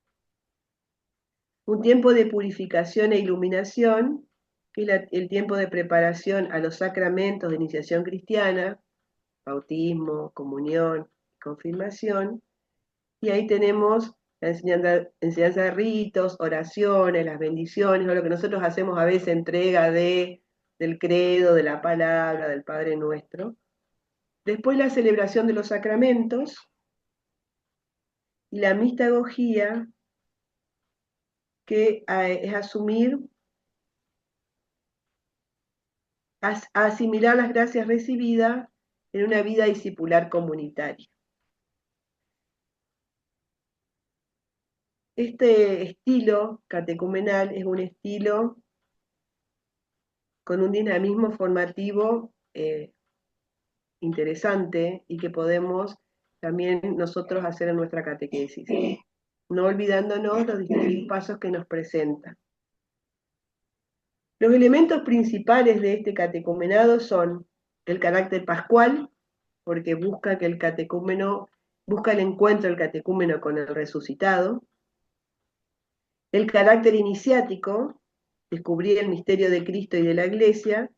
Un tiempo de purificación e iluminación, que es el tiempo de preparación a los sacramentos de iniciación cristiana, bautismo, comunión, confirmación, y ahí tenemos la enseñanza de ritos, oraciones, las bendiciones, o lo que nosotros hacemos a veces, entrega del credo, de la palabra, del Padre Nuestro. Después la celebración de los sacramentos y la mistagogía, que es asimilar las gracias recibidas en una vida discipular comunitaria. Este estilo catecumenal es un estilo con un dinamismo formativo interesante y que podemos también nosotros hacer en nuestra catequesis, no olvidándonos los distintos pasos que nos presenta. Los elementos principales de este catecumenado son el carácter pascual, porque busca el encuentro del catecúmeno con el resucitado; el carácter iniciático, descubrir el misterio de Cristo y de la Iglesia;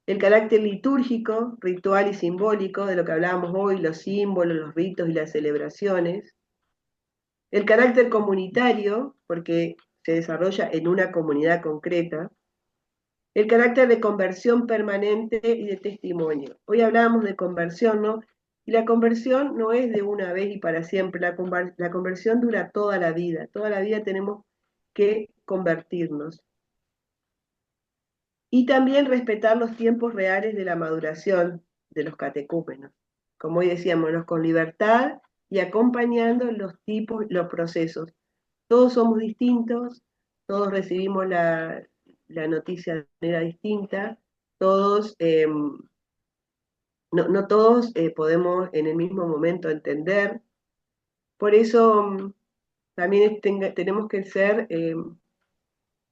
el carácter litúrgico, ritual y simbólico, de lo que hablábamos hoy, los símbolos, los ritos y las celebraciones; el carácter comunitario, porque se desarrolla en una comunidad concreta, el carácter de conversión permanente y de testimonio. Hoy hablábamos de conversión, ¿no? Y la conversión no es de una vez y para siempre, la conversión dura toda la vida tenemos que convertirnos. Y también respetar los tiempos reales de la maduración de los catecúmenos. Como hoy decíamos, con libertad y acompañando los tipos, los procesos. Todos somos distintos, todos recibimos la noticia de manera distinta, todos, no todos podemos en el mismo momento entender. Por eso también tenemos que ser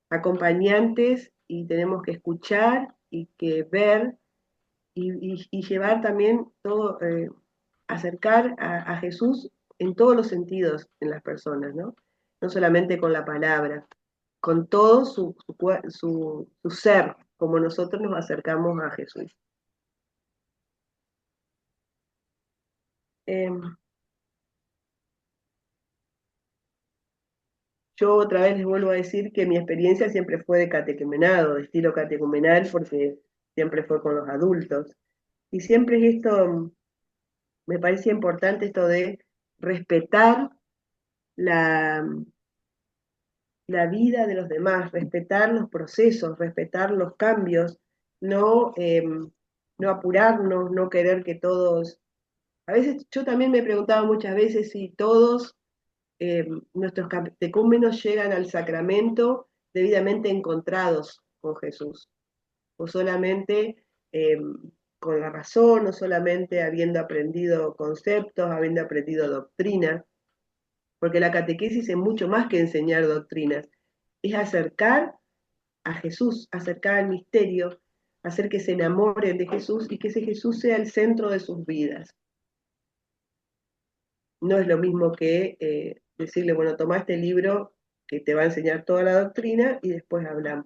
acompañantes y tenemos que escuchar y que ver y llevar también todo, acercar a Jesús en todos los sentidos en las personas, ¿no? No solamente con la palabra, con todo su ser, como nosotros nos acercamos a Jesús. Yo otra vez les vuelvo a decir que mi experiencia siempre fue de catecumenado, de estilo catecumenal, porque siempre fue con los adultos. Y siempre es esto, me parece importante esto de respetar la vida de los demás, respetar los procesos, respetar los cambios, no, no apurarnos, no querer que todos... A veces yo también me preguntaba muchas veces si todos nuestros catecúmenos llegan al sacramento debidamente encontrados con Jesús, o solamente con la razón, o solamente habiendo aprendido conceptos, habiendo aprendido doctrina, porque la catequesis es mucho más que enseñar doctrinas, es acercar a Jesús, acercar al misterio, hacer que se enamoren de Jesús y que ese Jesús sea el centro de sus vidas. No es lo mismo que decirle, bueno, toma este libro que te va a enseñar toda la doctrina y después hablamos.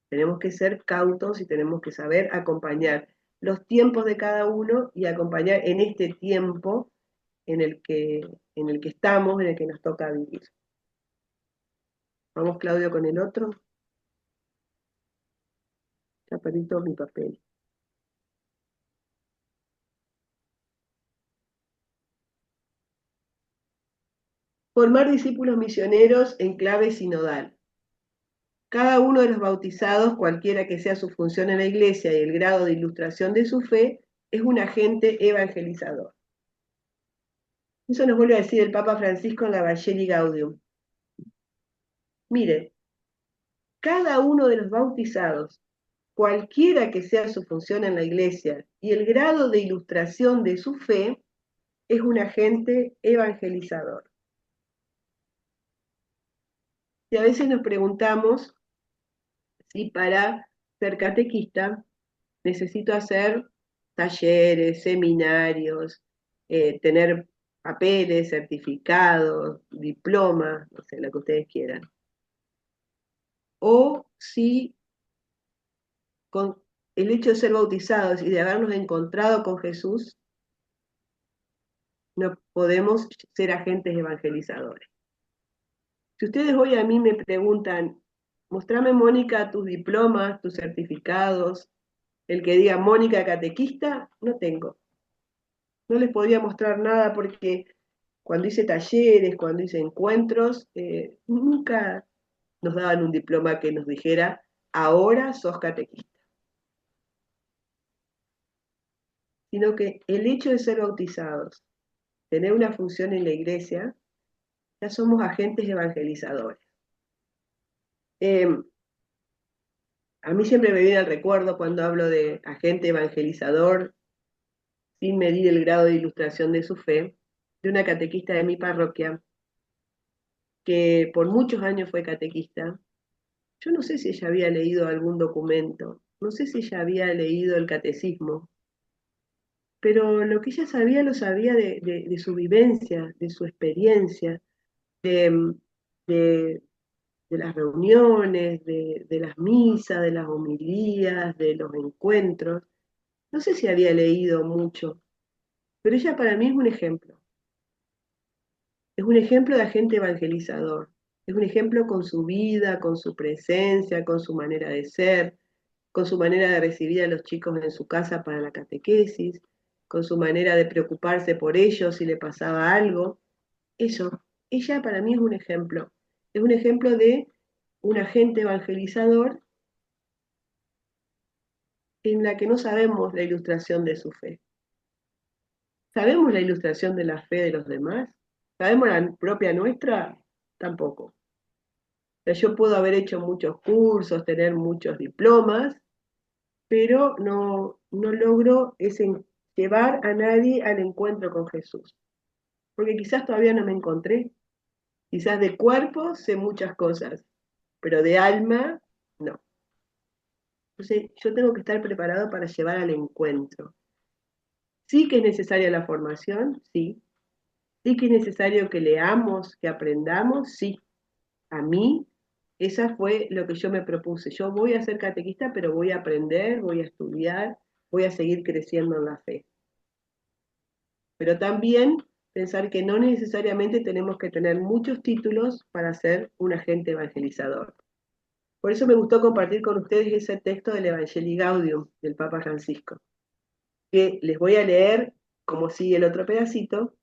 Tenemos que ser cautos y tenemos que saber acompañar los tiempos de cada uno y acompañar en este tiempo en el que estamos, en el que nos toca vivir. Vamos, Claudio, con el otro. Ya perdí todo mi papel. Formar discípulos misioneros en clave sinodal. Cada uno de los bautizados, cualquiera que sea su función en la Iglesia y el grado de ilustración de su fe, es un agente evangelizador. Eso nos vuelve a decir el Papa Francisco en la Evangelii Gaudium. Mire, cada uno de los bautizados, cualquiera que sea su función en la Iglesia y el grado de ilustración de su fe, es un agente evangelizador. Y a veces nos preguntamos si para ser catequista necesito hacer talleres, seminarios, tener papeles, certificados, diplomas, no sé, lo que ustedes quieran. O si con el hecho de ser bautizados y de habernos encontrado con Jesús, no podemos ser agentes evangelizadores. Si ustedes hoy a mí me preguntan, mostrame, Mónica, tus diplomas, tus certificados, el que diga Mónica catequista, no tengo. No les podría mostrar nada porque cuando hice talleres, cuando hice encuentros, nunca nos daban un diploma que nos dijera, ahora sos catequista. Sino que el hecho de ser bautizados, tener una función en la iglesia, ya somos agentes evangelizadores. A mí siempre me viene al recuerdo cuando hablo de agente evangelizador, sin medir el grado de ilustración de su fe, de una catequista de mi parroquia, que por muchos años fue catequista. Yo no sé si ella había leído algún documento, no sé si ella había leído el catecismo, pero lo que ella sabía lo sabía de su vivencia, de su experiencia, de, de las reuniones, de las misas, de las homilías, de los encuentros. No sé si había leído mucho, pero ella para mí es un ejemplo. Es un ejemplo de agente evangelizador. Es un ejemplo con su vida, con su presencia, con su manera de ser, con su manera de recibir a los chicos en su casa para la catequesis, con su manera de preocuparse por ellos si le pasaba algo. Eso, ella para mí es un ejemplo. Es un ejemplo de un agente evangelizador en la que no sabemos la ilustración de su fe. ¿Sabemos la ilustración de la fe de los demás? ¿Sabemos la propia nuestra? Tampoco. O sea, yo puedo haber hecho muchos cursos, tener muchos diplomas, pero no logro llevar a nadie al encuentro con Jesús. Porque quizás todavía no me encontré. Quizás de cuerpo sé muchas cosas, pero de alma no. Entonces yo tengo que estar preparado para llevar al encuentro. Sí que es necesaria la formación, sí. Sí que es necesario que leamos, que aprendamos, sí. A mí, esa fue lo que yo me propuse. Yo voy a ser catequista, pero voy a aprender, voy a estudiar, voy a seguir creciendo en la fe. Pero también pensar que no necesariamente tenemos que tener muchos títulos para ser un agente evangelizador. Por eso me gustó compartir con ustedes ese texto del Evangelii Gaudium del Papa Francisco, que les voy a leer como sigue el otro pedacito.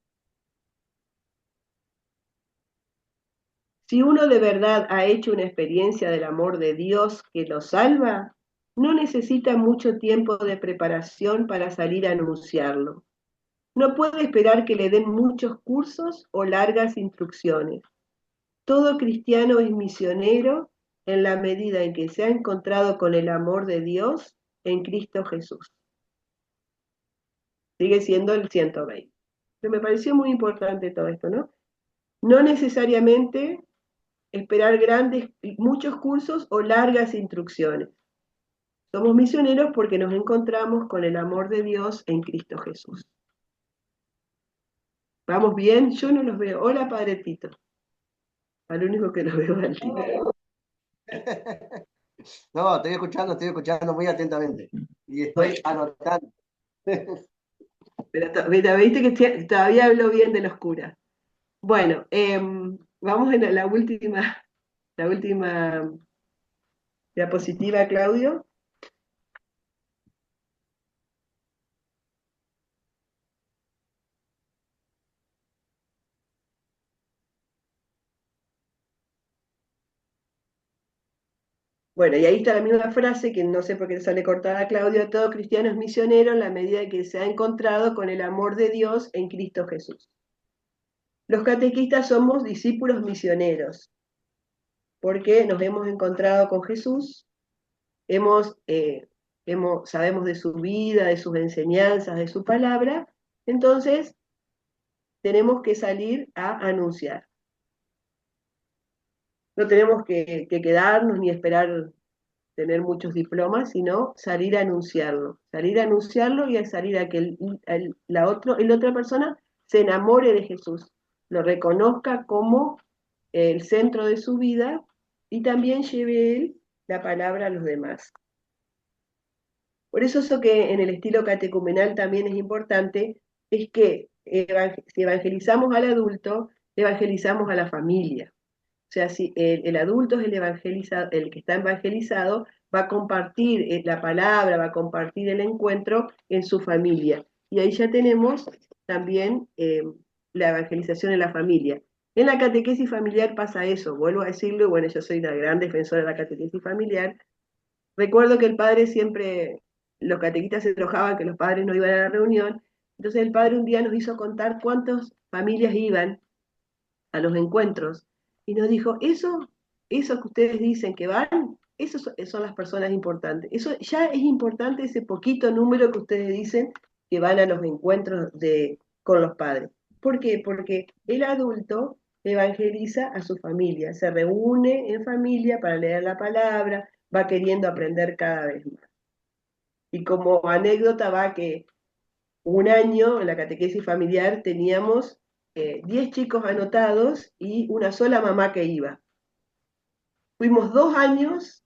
Si uno de verdad ha hecho una experiencia del amor de Dios que lo salva, no necesita mucho tiempo de preparación para salir a anunciarlo. No puede esperar que le den muchos cursos o largas instrucciones. Todo cristiano es misionero en la medida en que se ha encontrado con el amor de Dios en Cristo Jesús. Sigue siendo el 120. Pero me pareció muy importante todo esto, ¿no? No necesariamente esperar muchos cursos o largas instrucciones. Somos misioneros porque nos encontramos con el amor de Dios en Cristo Jesús. ¿Vamos bien? Yo no los veo. Hola, Padre Tito. Al único que los veo al Tito. No, estoy escuchando muy atentamente. Y estoy anotando. Pero viste que todavía hablo bien de los curas. Bueno, vamos a la última diapositiva, Claudio. Bueno, y ahí está la misma frase que no sé por qué sale cortada a Claudio: todo cristiano es misionero en la medida en que se ha encontrado con el amor de Dios en Cristo Jesús. Los catequistas somos discípulos misioneros, porque nos hemos encontrado con Jesús, sabemos de su vida, de sus enseñanzas, de su palabra, entonces tenemos que salir a anunciar. No tenemos que quedarnos ni esperar tener muchos diplomas, sino salir a anunciarlo y a salir a que la otra persona se enamore de Jesús, lo reconozca como el centro de su vida y también lleve él la palabra a los demás. Por eso que en el estilo catecumenal también es importante, es que si evangelizamos al adulto, evangelizamos a la familia. O sea, si el adulto es el que está evangelizado, va a compartir la palabra, va a compartir el encuentro en su familia. Y ahí ya tenemos también la evangelización en la familia. En la catequesis familiar pasa eso, vuelvo a decirlo, y bueno, yo soy una gran defensora de la catequesis familiar. Recuerdo que el padre siempre, los catequistas se enojaban que los padres no iban a la reunión, entonces el padre un día nos hizo contar cuántas familias iban a los encuentros, y nos dijo, eso que ustedes dicen que van, esos son las personas importantes. Eso ya es importante, ese poquito número que ustedes dicen que van a los encuentros con los padres. ¿Por qué? Porque el adulto evangeliza a su familia, se reúne en familia para leer la palabra, va queriendo aprender cada vez más. Y como anécdota va que un año en la catequesis familiar teníamos 10 chicos anotados y una sola mamá que iba. Fuimos 2 años,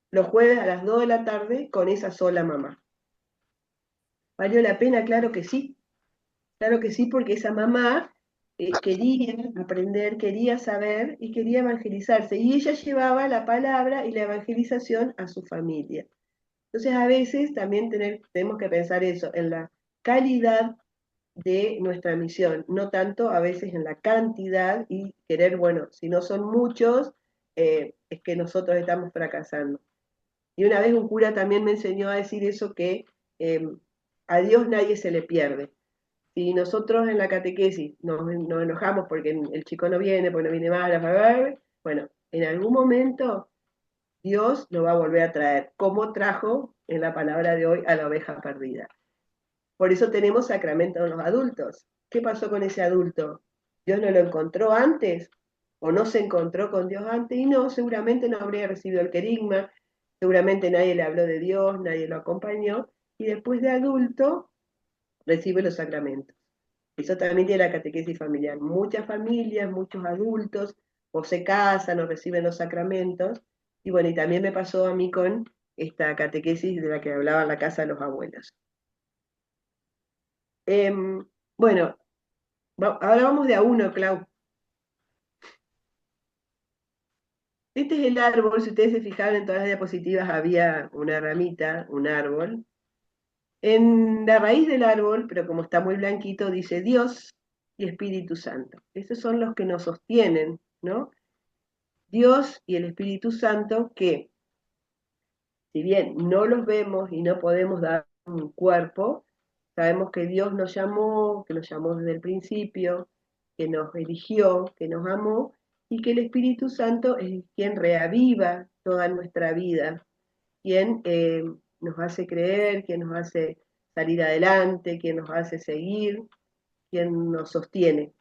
los jueves a las 2 de la tarde, con esa sola mamá. ¿Valió la pena? Claro que sí, porque esa mamá quería aprender, quería saber y quería evangelizarse. Y ella llevaba la palabra y la evangelización a su familia. Entonces a veces también tenemos que pensar eso, en la calidad de nuestra misión, no tanto a veces en la cantidad y querer, bueno, si no son muchos, es que nosotros estamos fracasando. Y una vez un cura también me enseñó a decir eso, que a Dios nadie se le pierde. Si nosotros en la catequesis nos enojamos porque el chico no viene, porque no viene mal, bueno, en algún momento Dios lo va a volver a traer, como trajo en la palabra de hoy a la oveja perdida. Por eso tenemos sacramento en los adultos. ¿Qué pasó con ese adulto? ¿Dios no lo encontró antes? ¿O no se encontró con Dios antes? Y no, seguramente no habría recibido el querigma, seguramente nadie le habló de Dios, nadie lo acompañó, y después de adulto recibe los sacramentos. Eso también tiene la catequesis familiar. Muchas familias, muchos adultos, o se casan o reciben los sacramentos. Y bueno, y también me pasó a mí con esta catequesis de la que hablaba en la casa de los abuelos. Bueno, ahora vamos de a uno, Clau. Este es el árbol, si ustedes se fijaron en todas las diapositivas había una ramita, un árbol. En la raíz del árbol, pero como está muy blanquito, dice Dios y Espíritu Santo. Esos son los que nos sostienen, ¿no? Dios y el Espíritu Santo, que si bien no los vemos y no podemos dar un cuerpo, sabemos que Dios nos llamó, que nos llamó desde el principio, que nos eligió, que nos amó, y que el Espíritu Santo es quien reaviva toda nuestra vida, quien nos hace creer, quien nos hace salir adelante, quien nos hace seguir, quien nos sostiene.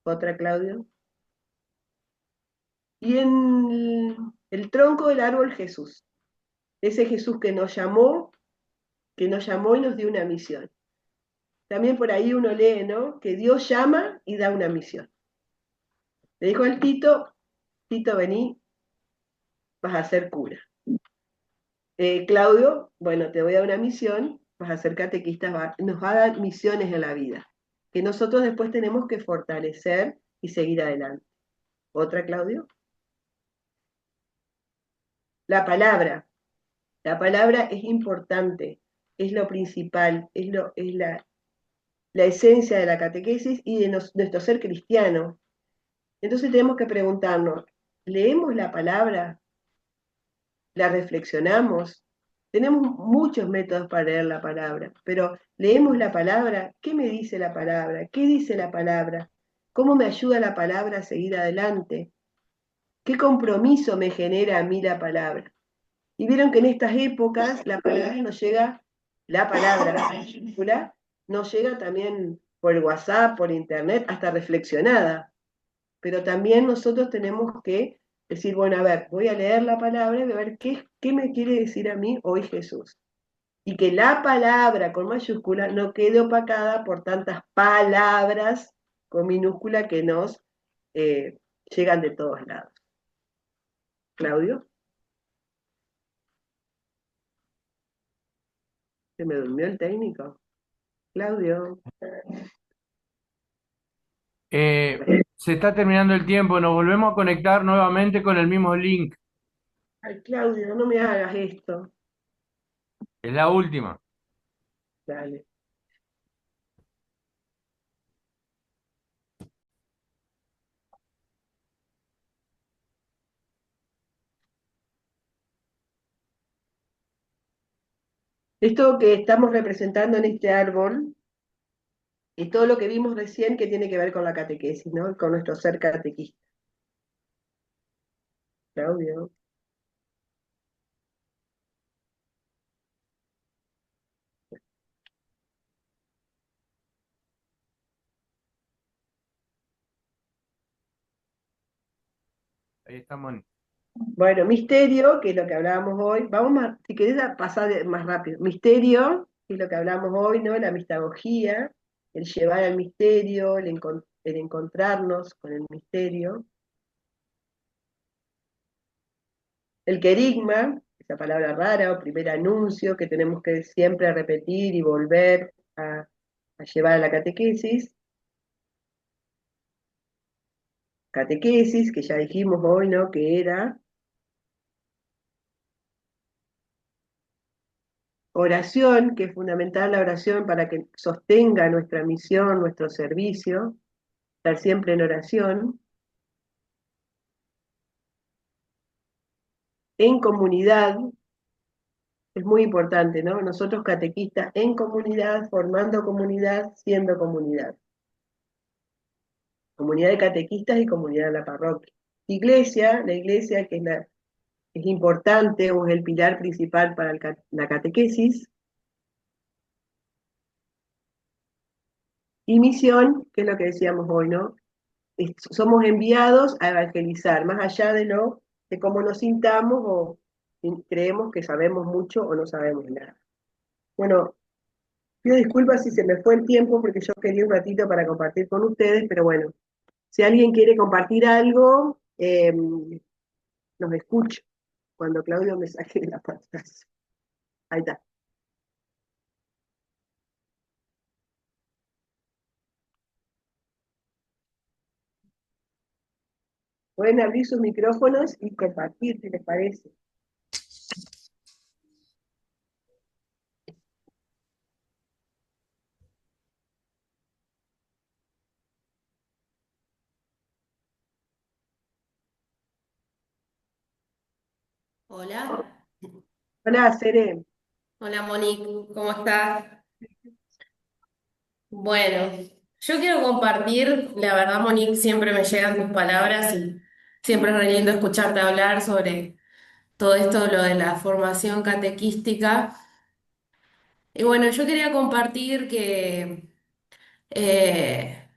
¿Otra, Claudio? Y en el tronco del árbol Jesús, ese Jesús que nos llamó y nos dio una misión. También por ahí uno lee, ¿no? Que Dios llama y da una misión. Le dijo al Tito, Tito, vení, vas a ser cura. Claudio, bueno, te voy a dar una misión, vas a ser catequista, nos va a dar misiones en la vida, que nosotros después tenemos que fortalecer y seguir adelante. ¿Otra, Claudio? La palabra. La palabra es importante, es lo principal, es la esencia de la catequesis y de nuestro ser cristiano. Entonces tenemos que preguntarnos, ¿leemos la palabra? ¿La reflexionamos? Tenemos muchos métodos para leer la palabra, pero leemos la palabra. ¿Qué me dice la palabra? ¿Qué dice la palabra? ¿Cómo me ayuda la palabra a seguir adelante? ¿Qué compromiso me genera a mí la palabra? Y vieron que en estas épocas la palabra nos llega, la mayúscula, nos llega también por el WhatsApp, por internet, hasta reflexionada. Pero también nosotros tenemos que decir, bueno, a ver, voy a leer la palabra y voy a ver qué me quiere decir a mí hoy Jesús. Y que la palabra con mayúscula no quede opacada por tantas palabras con minúscula que nos llegan de todos lados. ¿Claudio? ¿Se me durmió el técnico? Claudio. Se está terminando el tiempo, nos volvemos a conectar nuevamente con el mismo link. Ay, Claudio, no me hagas esto. Es la última. Dale. Esto que estamos representando en este árbol es todo lo que vimos recién que tiene que ver con la catequesis, ¿no? Con nuestro ser catequista. Claudio. Ahí estamos. Bueno, misterio, que es lo que hablábamos hoy. Vamos si querés a pasar más rápido. Misterio, que es lo que hablamos hoy, ¿no? La mistagogía, el llevar al misterio, el encontrarnos con el misterio. El querigma, esa palabra rara, o primer anuncio, que tenemos que siempre repetir y volver a a llevar a la catequesis. Catequesis, que ya dijimos hoy, ¿no? Que era oración, que es fundamental la oración para que sostenga nuestra misión, nuestro servicio, estar siempre en oración, en comunidad, es muy importante, ¿no? Nosotros catequistas en comunidad, formando comunidad, siendo comunidad. Comunidad de catequistas y comunidad de la parroquia. Iglesia, la iglesia que es importante o es el pilar principal para la catequesis. Y misión, que es lo que decíamos hoy, ¿no? Somos enviados a evangelizar, más allá de cómo nos sintamos o si creemos que sabemos mucho o no sabemos nada. Bueno, pido disculpas si se me fue el tiempo porque yo quería un ratito para compartir con ustedes, pero bueno, si alguien quiere compartir algo, los escucho cuando Claudio me saque de la pantalla. Ahí está. Pueden abrir sus micrófonos y compartir, si les parece. Hola, Hola, Cere. hola Monique, ¿cómo estás? Bueno, yo quiero compartir, la verdad Monique, siempre me llegan tus palabras y siempre es re lindo escucharte hablar sobre todo esto, lo de la formación catequística. Y bueno, yo quería compartir que eh,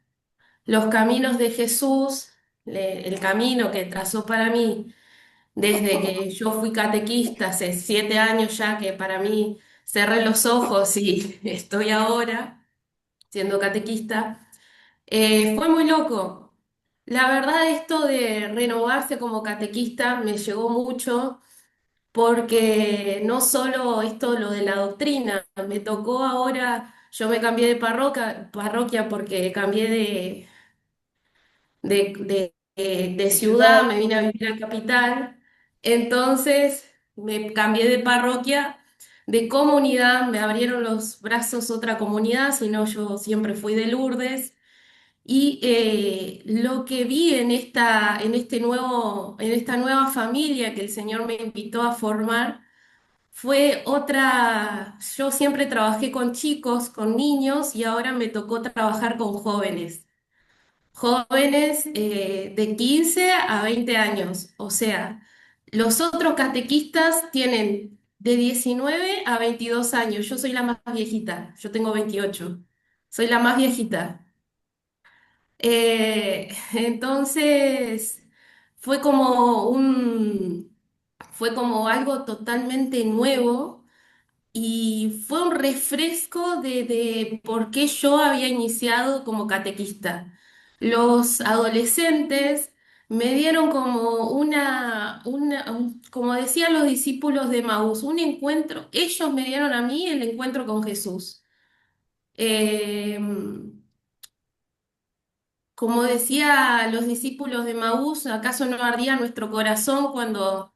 los caminos de Jesús, el camino que trazó para mí desde que yo fui catequista hace 7 años ya, que para mí cerré los ojos y estoy ahora siendo catequista, fue muy loco. La verdad, esto de renovarse como catequista me llegó mucho porque no solo esto lo de la doctrina, me tocó ahora, yo me cambié de parroquia porque cambié de ciudad, me vine a vivir a Capital, entonces me cambié de parroquia, de comunidad, me abrieron los brazos otra comunidad, si no yo siempre fui de Lourdes. Y lo que vi en esta nueva familia que el Señor me invitó a formar fue otra. Yo siempre trabajé con chicos, con niños y ahora me tocó trabajar con jóvenes. Jóvenes de 15 a 20 años. O sea, los otros catequistas tienen de 19 a 22 años. Yo soy la más viejita, yo tengo 28. Soy la más viejita. Entonces, fue como fue como algo totalmente nuevo y fue un refresco de por qué yo había iniciado como catequista. Los adolescentes me dieron como como decían los discípulos de Maús, un encuentro, ellos me dieron a mí el encuentro con Jesús. Em, Como decía los discípulos de Maús, ¿acaso no ardía nuestro corazón cuando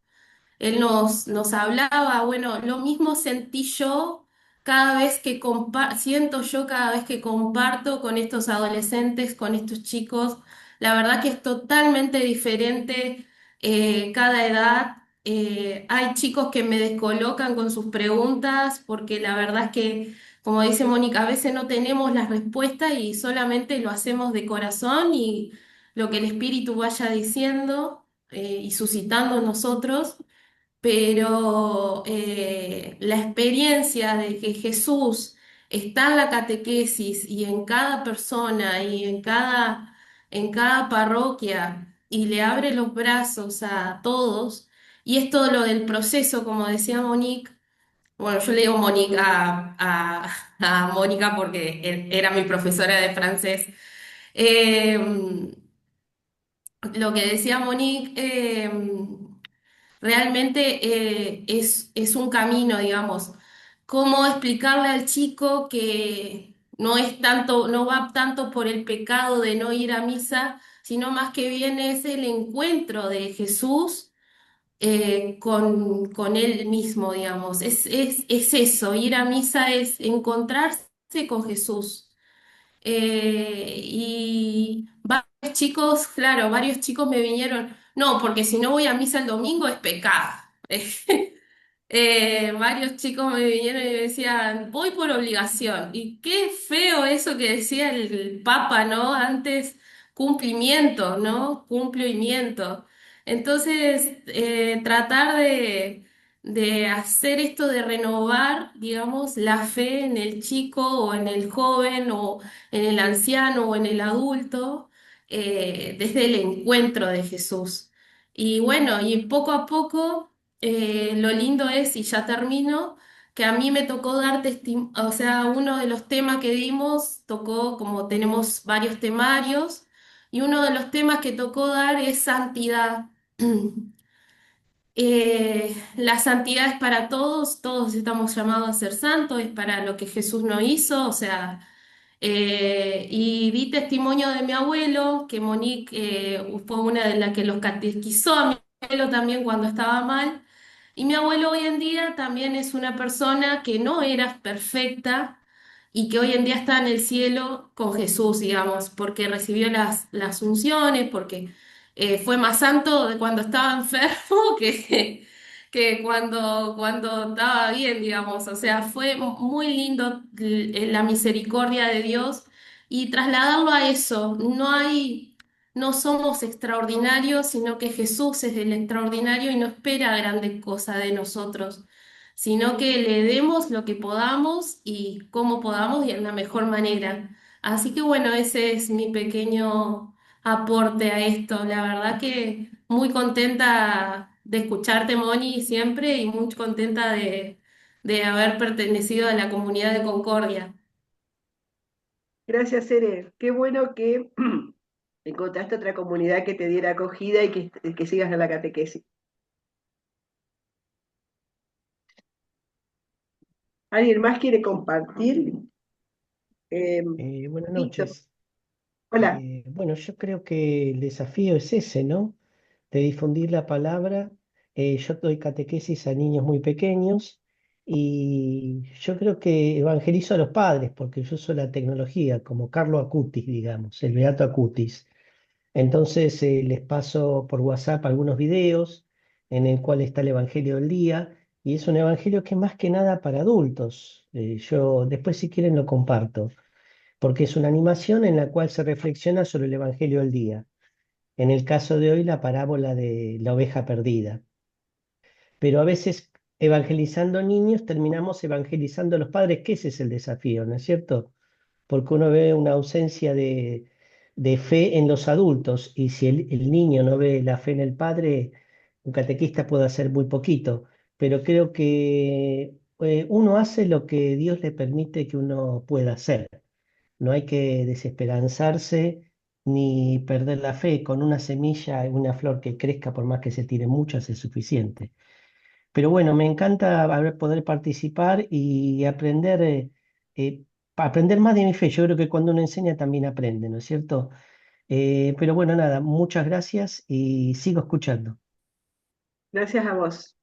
él nos hablaba? Bueno, lo mismo sentí yo cada vez que siento yo cada vez que comparto con estos adolescentes, con estos chicos. La verdad que es totalmente diferente cada edad. Hay chicos que me descolocan con sus preguntas porque la verdad es que, como dice Mónica, a veces no tenemos las respuestas y solamente lo hacemos de corazón y lo que el Espíritu vaya diciendo y suscitando en nosotros, pero la experiencia de que Jesús está en la catequesis y en cada persona y en cada parroquia y le abre los brazos a todos, y es todo lo del proceso, como decía Monique. Bueno, yo le digo Monique a Mónica porque era mi profesora de francés. Eh, lo que decía Monique, realmente es un camino, digamos. Cómo explicarle al chico que no es tanto, no va tanto por el pecado de no ir a misa, sino más que bien es el encuentro de Jesús con él mismo, digamos. Es eso, ir a misa es encontrarse con Jesús. Y varios chicos, claro, varios chicos me vinieron, no, porque si no voy a misa el domingo es pecado. Varios chicos me vinieron y me decían, voy por obligación. Y qué feo eso que decía el Papa, ¿no? Antes, cumplimiento, ¿no? Cumplimiento. Entonces, tratar de hacer esto de renovar, digamos, la fe en el chico o en el joven o en el anciano o en el adulto, desde el encuentro de Jesús. Y bueno, y poco a poco lo lindo es, y ya termino, que a mí me tocó dar testimonio, o sea, uno de los temas que dimos tocó, como tenemos varios temarios, y uno de los temas que tocó dar es santidad. La santidad es para todos, todos estamos llamados a ser santos, es para lo que Jesús no hizo, o sea, y di testimonio de mi abuelo, que Monique fue una de las que los catequizó a mi abuelo también cuando estaba mal. Y mi abuelo hoy en día también es una persona que no era perfecta y que hoy en día está en el cielo con Jesús, digamos, porque recibió las unciones, porque fue más santo de cuando estaba enfermo que cuando estaba bien, digamos. O sea, fue muy lindo la misericordia de Dios y trasladarlo a eso. No somos extraordinarios, sino que Jesús es el extraordinario y no espera grandes cosas de nosotros, sino que le demos lo que podamos y cómo podamos y en la mejor manera. Así que bueno, ese es mi pequeño aporte a esto. La verdad que muy contenta de escucharte, Moni, siempre y muy contenta de haber pertenecido a la comunidad de Concordia. Gracias, Ere. Qué bueno que encontraste otra comunidad que te diera acogida y que sigas en la catequesis. ¿Alguien más quiere compartir? Buenas Listo. noches. Hola. Bueno, yo creo que el desafío es ese, ¿no? De difundir la palabra. Yo doy catequesis a niños muy pequeños y yo creo que evangelizo a los padres porque yo uso la tecnología, como Carlo Acutis, digamos, el Beato Acutis. Entonces les paso por WhatsApp algunos videos en el cual está el Evangelio del día y es un evangelio que es más que nada para adultos. Yo después si quieren lo comparto porque es una animación en la cual se reflexiona sobre el Evangelio del día. En el caso de hoy, la parábola de la oveja perdida. Pero a veces, evangelizando niños, terminamos evangelizando a los padres, que ese es el desafío, ¿no es cierto? Porque uno ve una ausencia de fe en los adultos y si el niño no ve la fe en el padre, un catequista puede hacer muy poquito. Pero creo que uno hace lo que Dios le permite que uno pueda hacer. No hay que desesperanzarse ni perder la fe. Con una semilla, una flor que crezca, por más que se tire muchas, es suficiente. Pero bueno, me encanta poder participar y aprender, eh, aprender más de mi fe. Yo creo que cuando uno enseña también aprende, ¿no es cierto? Pero bueno, nada, muchas gracias y sigo escuchando. Gracias a vos.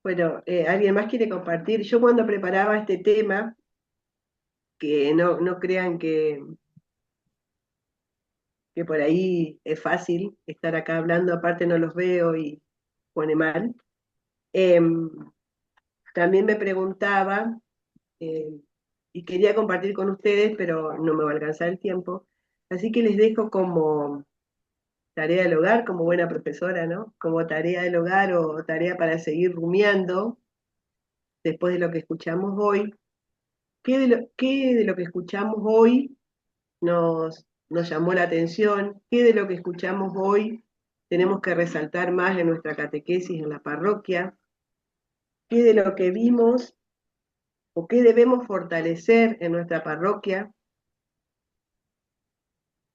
Bueno, ¿alguien más quiere compartir? Yo cuando preparaba este tema, que no crean que por ahí es fácil estar acá hablando, aparte no los veo y pone mal. Em, También me preguntaba, eh, y quería compartir con ustedes, pero no me va a alcanzar el tiempo, así que les dejo como tarea del hogar, como buena profesora, ¿no? Como tarea del hogar o tarea para seguir rumiando después de lo que escuchamos hoy. ¿Qué de lo que escuchamos hoy nos nos llamó la atención, qué de lo que escuchamos hoy tenemos que resaltar más en nuestra catequesis en la parroquia, qué de lo que vimos o qué debemos fortalecer en nuestra parroquia.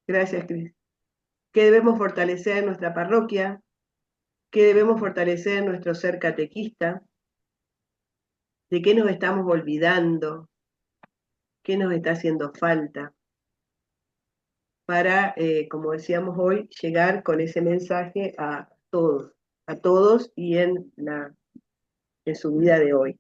Gracias, Cris. ¿Qué debemos fortalecer en nuestra parroquia? ¿Qué debemos fortalecer en nuestro ser catequista? ¿De qué nos estamos olvidando? ¿Qué nos está haciendo falta? Para, como decíamos hoy, llegar con ese mensaje a todos y en su vida de hoy.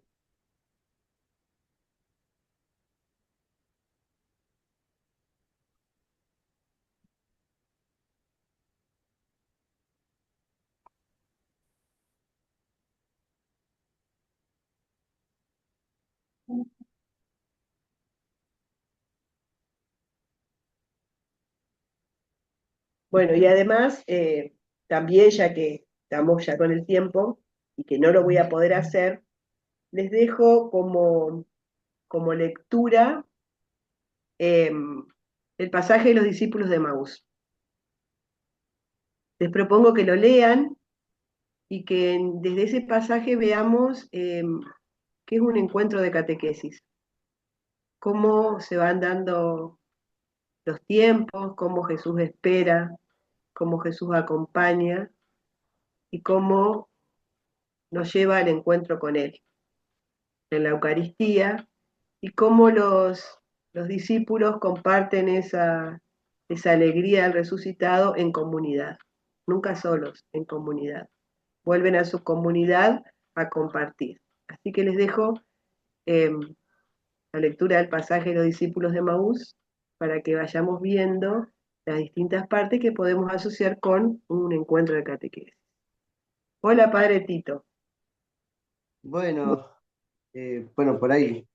Bueno, y además, también ya que estamos ya con el tiempo y que no lo voy a poder hacer, les dejo como lectura el pasaje de los discípulos de Maús. Les propongo que lo lean y que desde ese pasaje veamos qué es un encuentro de catequesis, cómo se van dando los tiempos, cómo Jesús espera, cómo Jesús acompaña y cómo nos lleva al encuentro con Él en la Eucaristía y cómo los discípulos comparten esa alegría del resucitado en comunidad, nunca solos, en comunidad. Vuelven a su comunidad a compartir. Así que les dejo la lectura del pasaje de los discípulos de Maús para que vayamos viendo las distintas partes que podemos asociar con un encuentro de catequesis. Hola, Padre Tito. Bueno, por ahí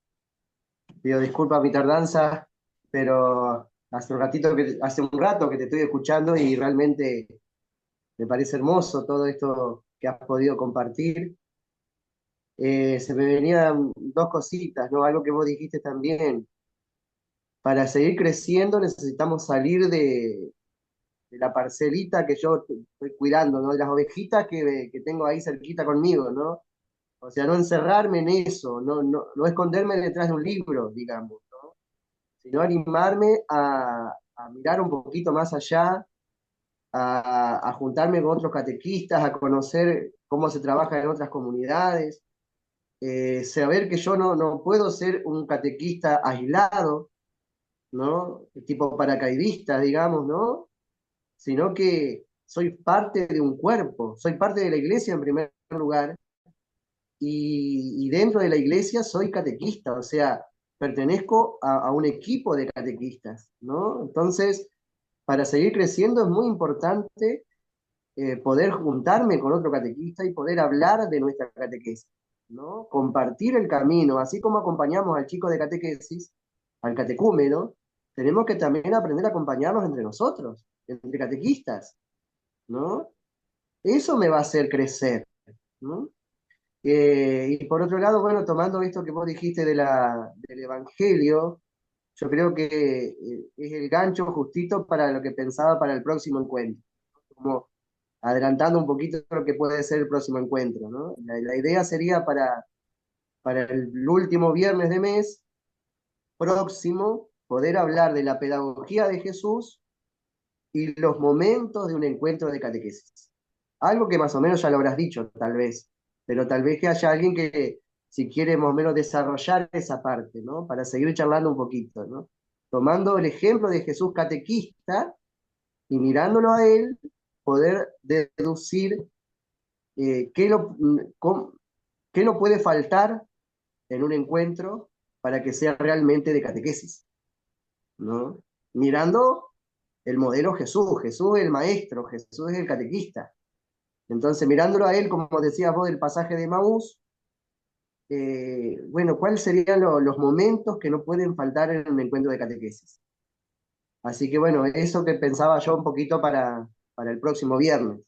pido disculpas a mi tardanza, pero hace un rato que te estoy escuchando y realmente me parece hermoso todo esto que has podido compartir. Se me venían dos cositas, ¿no? Algo que vos dijiste también. Para seguir creciendo necesitamos salir de la parcelita que yo estoy cuidando, ¿no? De las ovejitas que tengo ahí cerquita conmigo, ¿no? O sea, no encerrarme en eso, no esconderme detrás de un libro, digamos, ¿no? Sino animarme a mirar un poquito más allá, a juntarme con otros catequistas, a conocer cómo se trabaja en otras comunidades, saber que yo no puedo ser un catequista aislado, ¿no? Tipo paracaidista, digamos, ¿no? Sino que soy parte de un cuerpo, soy parte de la iglesia en primer lugar, y dentro de la iglesia soy catequista, o sea, pertenezco a un equipo de catequistas, ¿no? Entonces, para seguir creciendo es muy importante poder juntarme con otro catequista y poder hablar de nuestra catequesis, ¿no? Compartir el camino, así como acompañamos al chico de catequesis, al catecúmeno, tenemos que también aprender a acompañarnos entre nosotros, entre catequistas, ¿no? Eso me va a hacer crecer, ¿no? Y por otro lado, bueno, tomando esto que vos dijiste del Evangelio, yo creo que es el gancho justito para lo que pensaba para el próximo encuentro, como adelantando un poquito lo que puede ser el próximo encuentro, ¿no? La idea sería para el último viernes de mes próximo poder hablar de la pedagogía de Jesús y los momentos de un encuentro de catequesis. Algo que más o menos ya lo habrás dicho, tal vez, pero tal vez que haya alguien que, si quiere más o menos desarrollar esa parte, ¿no? Para seguir charlando un poquito, ¿no? Tomando el ejemplo de Jesús catequista y mirándolo a él, poder deducir qué no puede faltar en un encuentro para que sea realmente de catequesis, ¿no? Mirando el modelo Jesús, Jesús es el maestro, Jesús es el catequista. Entonces, mirándolo a él, como decías vos del pasaje de Maús, bueno, ¿cuáles serían los momentos que no pueden faltar en un encuentro de catequesis? Así que bueno, eso que pensaba yo un poquito para el próximo viernes.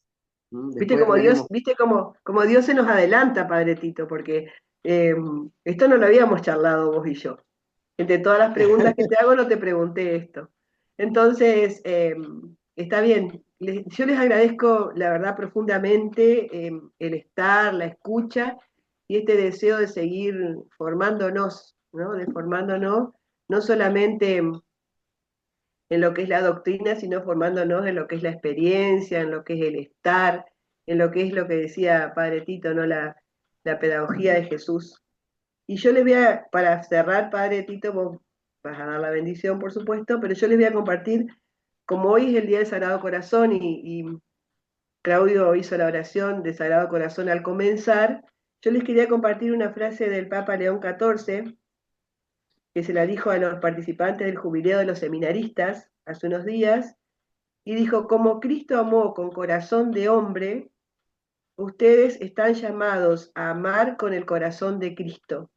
Viste Después como Dios, veremos. viste como Dios se nos adelanta, Padre Tito, porque esto no lo habíamos charlado vos y yo. Entre todas las preguntas que te hago, no te pregunté esto. Entonces, está bien. Yo les agradezco, la verdad, profundamente el estar, la escucha y este deseo de seguir formándonos, ¿no? De formándonos, no solamente en lo que es la doctrina, sino formándonos en lo que es la experiencia, en lo que es el estar, en lo que es lo que decía Padre Tito, ¿no? La pedagogía de Jesús. Y yo les voy a, para cerrar, Padre Tito, vos vas a dar la bendición, por supuesto, pero yo les voy a compartir, como hoy es el Día del Sagrado Corazón y Claudio hizo la oración de Sagrado Corazón al comenzar, yo les quería compartir una frase del Papa León XIV, que se la dijo a los participantes del jubileo de los seminaristas hace unos días, y dijo, como Cristo amó con corazón de hombre, ustedes están llamados a amar con el corazón de Cristo,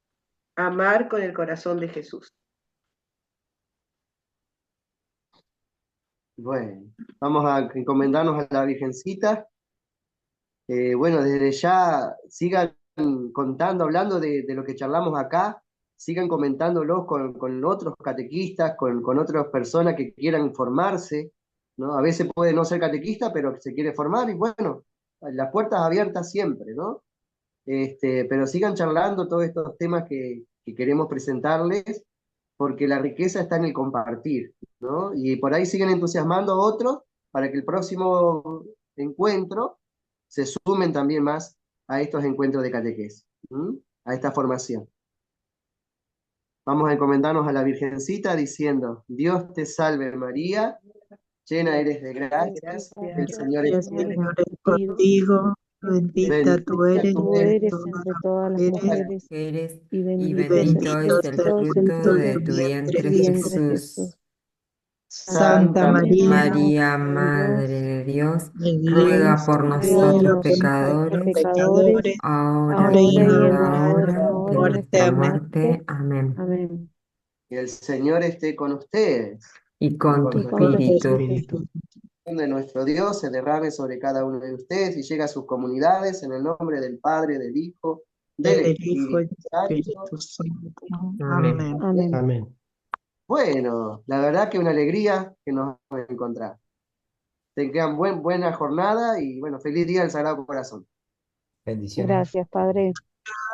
amar con el corazón de Jesús. Bueno, vamos a encomendarnos a la Virgencita. Bueno, desde ya sigan contando, hablando de lo que charlamos acá, sigan comentándolo con otros catequistas, con otras personas que quieran informarse, ¿no? A veces puede no ser catequista, pero se quiere formar, y bueno, las puertas abiertas siempre, ¿no? Pero sigan charlando todos estos temas que queremos presentarles, porque la riqueza está en el compartir, ¿no? Y por ahí siguen entusiasmando a otros para que el próximo encuentro se sumen también más a estos encuentros de catequesis, ¿m? A esta formación. Vamos a encomendarnos a la Virgencita diciendo, Dios te salve María, llena eres de gracia, el Señor es El contigo, Señor es contigo, bendita tú bendita eres tú Tú eres entre eres todas entre las todas las mujeres mujeres Eres, y y y bendito es el bendito bendito es es el fruto el de tu fruto fruto de de tu tu vientre, vientre, vientre, vientre Jesús. Jesús. Jesús. Santa Santa Santa María, María, María, Madre de Madre Dios, de Dios, de ruega Dios, por ruega por nosotros ruega por nosotros nosotros pecadores, pecadores, pecadores, ahora ahora y y ahora y en en en la la la hora hora de hora la de hora de muerte. nuestra nuestra Amén. muerte. muerte. Amén. Amén. que el Señor esté con ustedes Y y con tu con Y tu con tu espíritu. espíritu. espíritu. Espíritu. De nuestro Dios se derrame sobre cada uno de ustedes y llegue a sus comunidades en el nombre del Padre, del Hijo, del Del Hijo y Espíritu del Santo. Espíritu Santo. Amén. Amén. Amén. Amén. Bueno, la verdad que una alegría que nos encontrar. Tengan buena jornada y bueno, feliz día del Sagrado Corazón. Bendiciones. Gracias, Padre.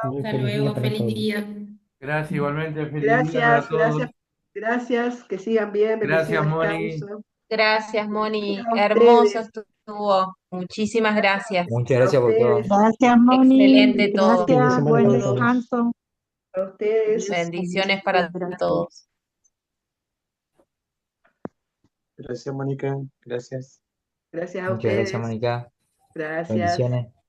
Muy Hasta feliz día luego, para feliz todos. día. Gracias, igualmente, feliz día para Gracias, todos. gracias, que sigan bien, Gracias, bendecido Moni. descanso. Gracias, Moni. A Hermoso ustedes, estuvo. Muchísimas gracias. Muchas a gracias por todo. ustedes, Gracias, Moni. Excelente todo. Fin de Gracias. semana Buen para todos. descanso. a ustedes. Bendiciones para todos. Gracias, Mónica. Gracias. Gracias a Muchas gracias, ustedes. Mónica. Gracias. Bendiciones.